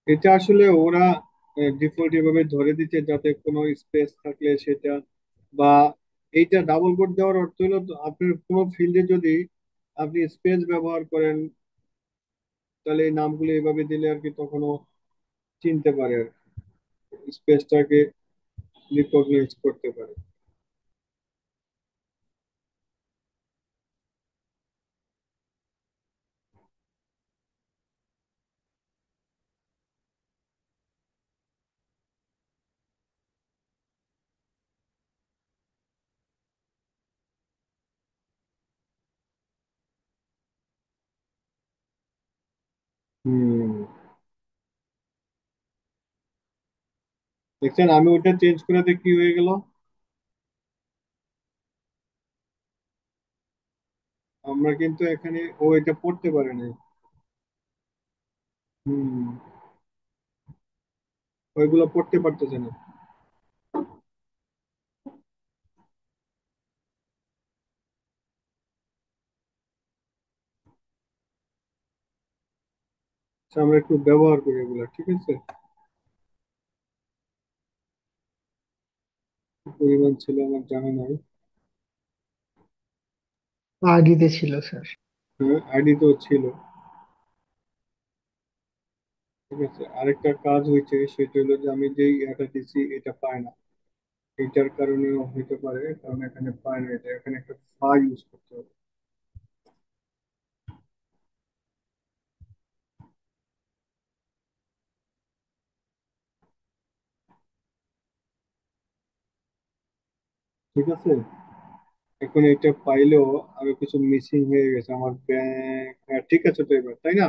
এটা আসলে ওরা ডিফল্ট এভাবে ধরে দিচ্ছে যাতে কোনো স্পেস থাকলে সেটা, বা এইটা ডাবল কোড দেওয়ার অর্থ হলো তো আপনার কোনো ফিল্ডে যদি আপনি স্পেস ব্যবহার করেন, তাহলে এই নামগুলো এভাবে দিলে আর কি তখন ও চিনতে পারে আর স্পেসটাকে রিকগনাইজ করতে পারে। হুম, দেখছেন আমি ওটা চেঞ্জ করাতে কি হয়ে গেল, আমরা কিন্তু এখানে ও এটা পড়তে পারে না। হুম, ওইগুলো পড়তে পারতেছে না। আচ্ছা, আমরা একটু ব্যবহার করি এগুলা, ঠিক আছে। কি পরিমাণ ছিল আমার জানা নাই। আইডিতে ছিল স্যার। হ্যাঁ, আইডি তো ছিল। ঠিক আছে, আরেকটা কাজ হয়েছে সেটা হলো যে আমি যেই এটা দিছি এটা পায় না। এটার কারণেও হতে পারে, কারণ এখানে পায় না, এটা এখানে একটা ইউজ করতে হবে। ঠিক আছে, এখন এটা পাইলেও আরো কিছু মিসিং হয়ে গেছে আমার ব্যাংক। হ্যাঁ ঠিক আছে তো এবার, তাই না?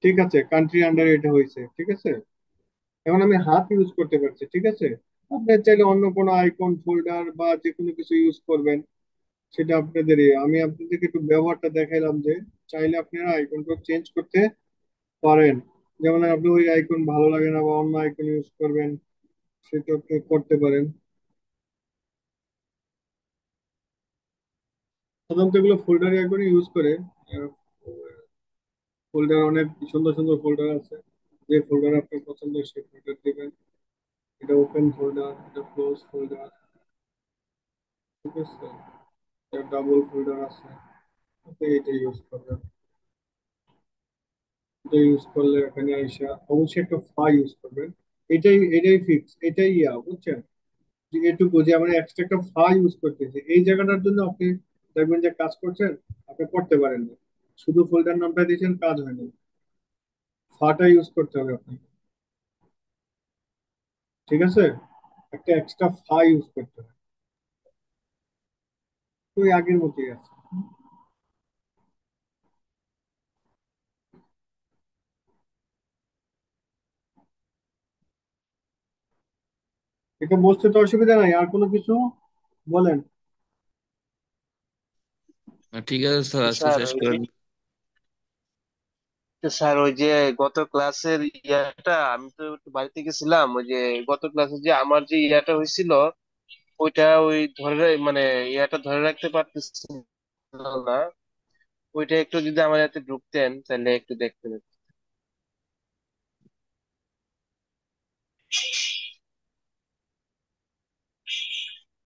ঠিক আছে, কান্ট্রি আন্ডার এটা হয়েছে, ঠিক আছে। এখন আমি হাত ইউজ করতে পারছি, ঠিক আছে। আপনি চাইলে অন্য কোনো আইকন ফোল্ডার বা যে কোনো কিছু ইউজ করবেন, সেটা আপনাদেরই। আমি আপনাদেরকে একটু ব্যবহারটা দেখাইলাম যে চাইলে আপনারা আইকনটা চেঞ্জ করতে পারেন। যেমন আপনি ওই আইকন ভালো লাগে না বা অন্য আইকন ইউজ করবেন, সেটা আপনি করতে পারেন। সাধারণত এগুলো ফোল্ডার আইকন ইউজ করে। ফোল্ডার অনেক সুন্দর সুন্দর ফোল্ডার আছে, যে ফোল্ডার আপনার পছন্দ সেই ফোল্ডার দিবেন। এটা ওপেন ফোল্ডার, এটা ক্লোজ ফোল্ডার, ঠিক আছে। এটা ডাবল ফোল্ডার আছে, আপনি এটা ইউজ করবেন। এটা ইউজ করলে এখানে আইসা অবশ্যই একটা ইউজ করবেন। এটাই ফিক্স, এটাই বুঝছেন। যে এটুকু যে আমরা এক্সট্রা একটা ইউজ করতেছি এই জায়গাটার জন্য আপনি দেখবেন যে কাজ করছেন, আপনি করতে পারেন না। শুধু ফোল্ডার নামটা দিয়েছেন, কাজ হয়নি। টা ইউজ করতে হবে আপনাকে, ঠিক আছে। একটা এক্সট্রা ইউজ করতে হবে। তো ওই আগের মতোই আছে। এটা বুঝতে তো অসুবিধা নাই, আর কোনো কিছু বলেন। ঠিক আছে স্যার, তো আজকে স্যার শেষ ওই যে করেন। তো স্যার ওই যে গত ক্লাসের ইয়াটা আমি তো একটু বাড়িতে গেছিলাম, ওই যে গত ক্লাসে যে আমার যে ইয়াটা হয়েছিল ওইটা ওই মানে ইয়াটা ধরে রাখতে পারতেছিল না। ওইটা একটু যদি আমার হাতে ঢুকতেন তাহলে একটু দেখতেন।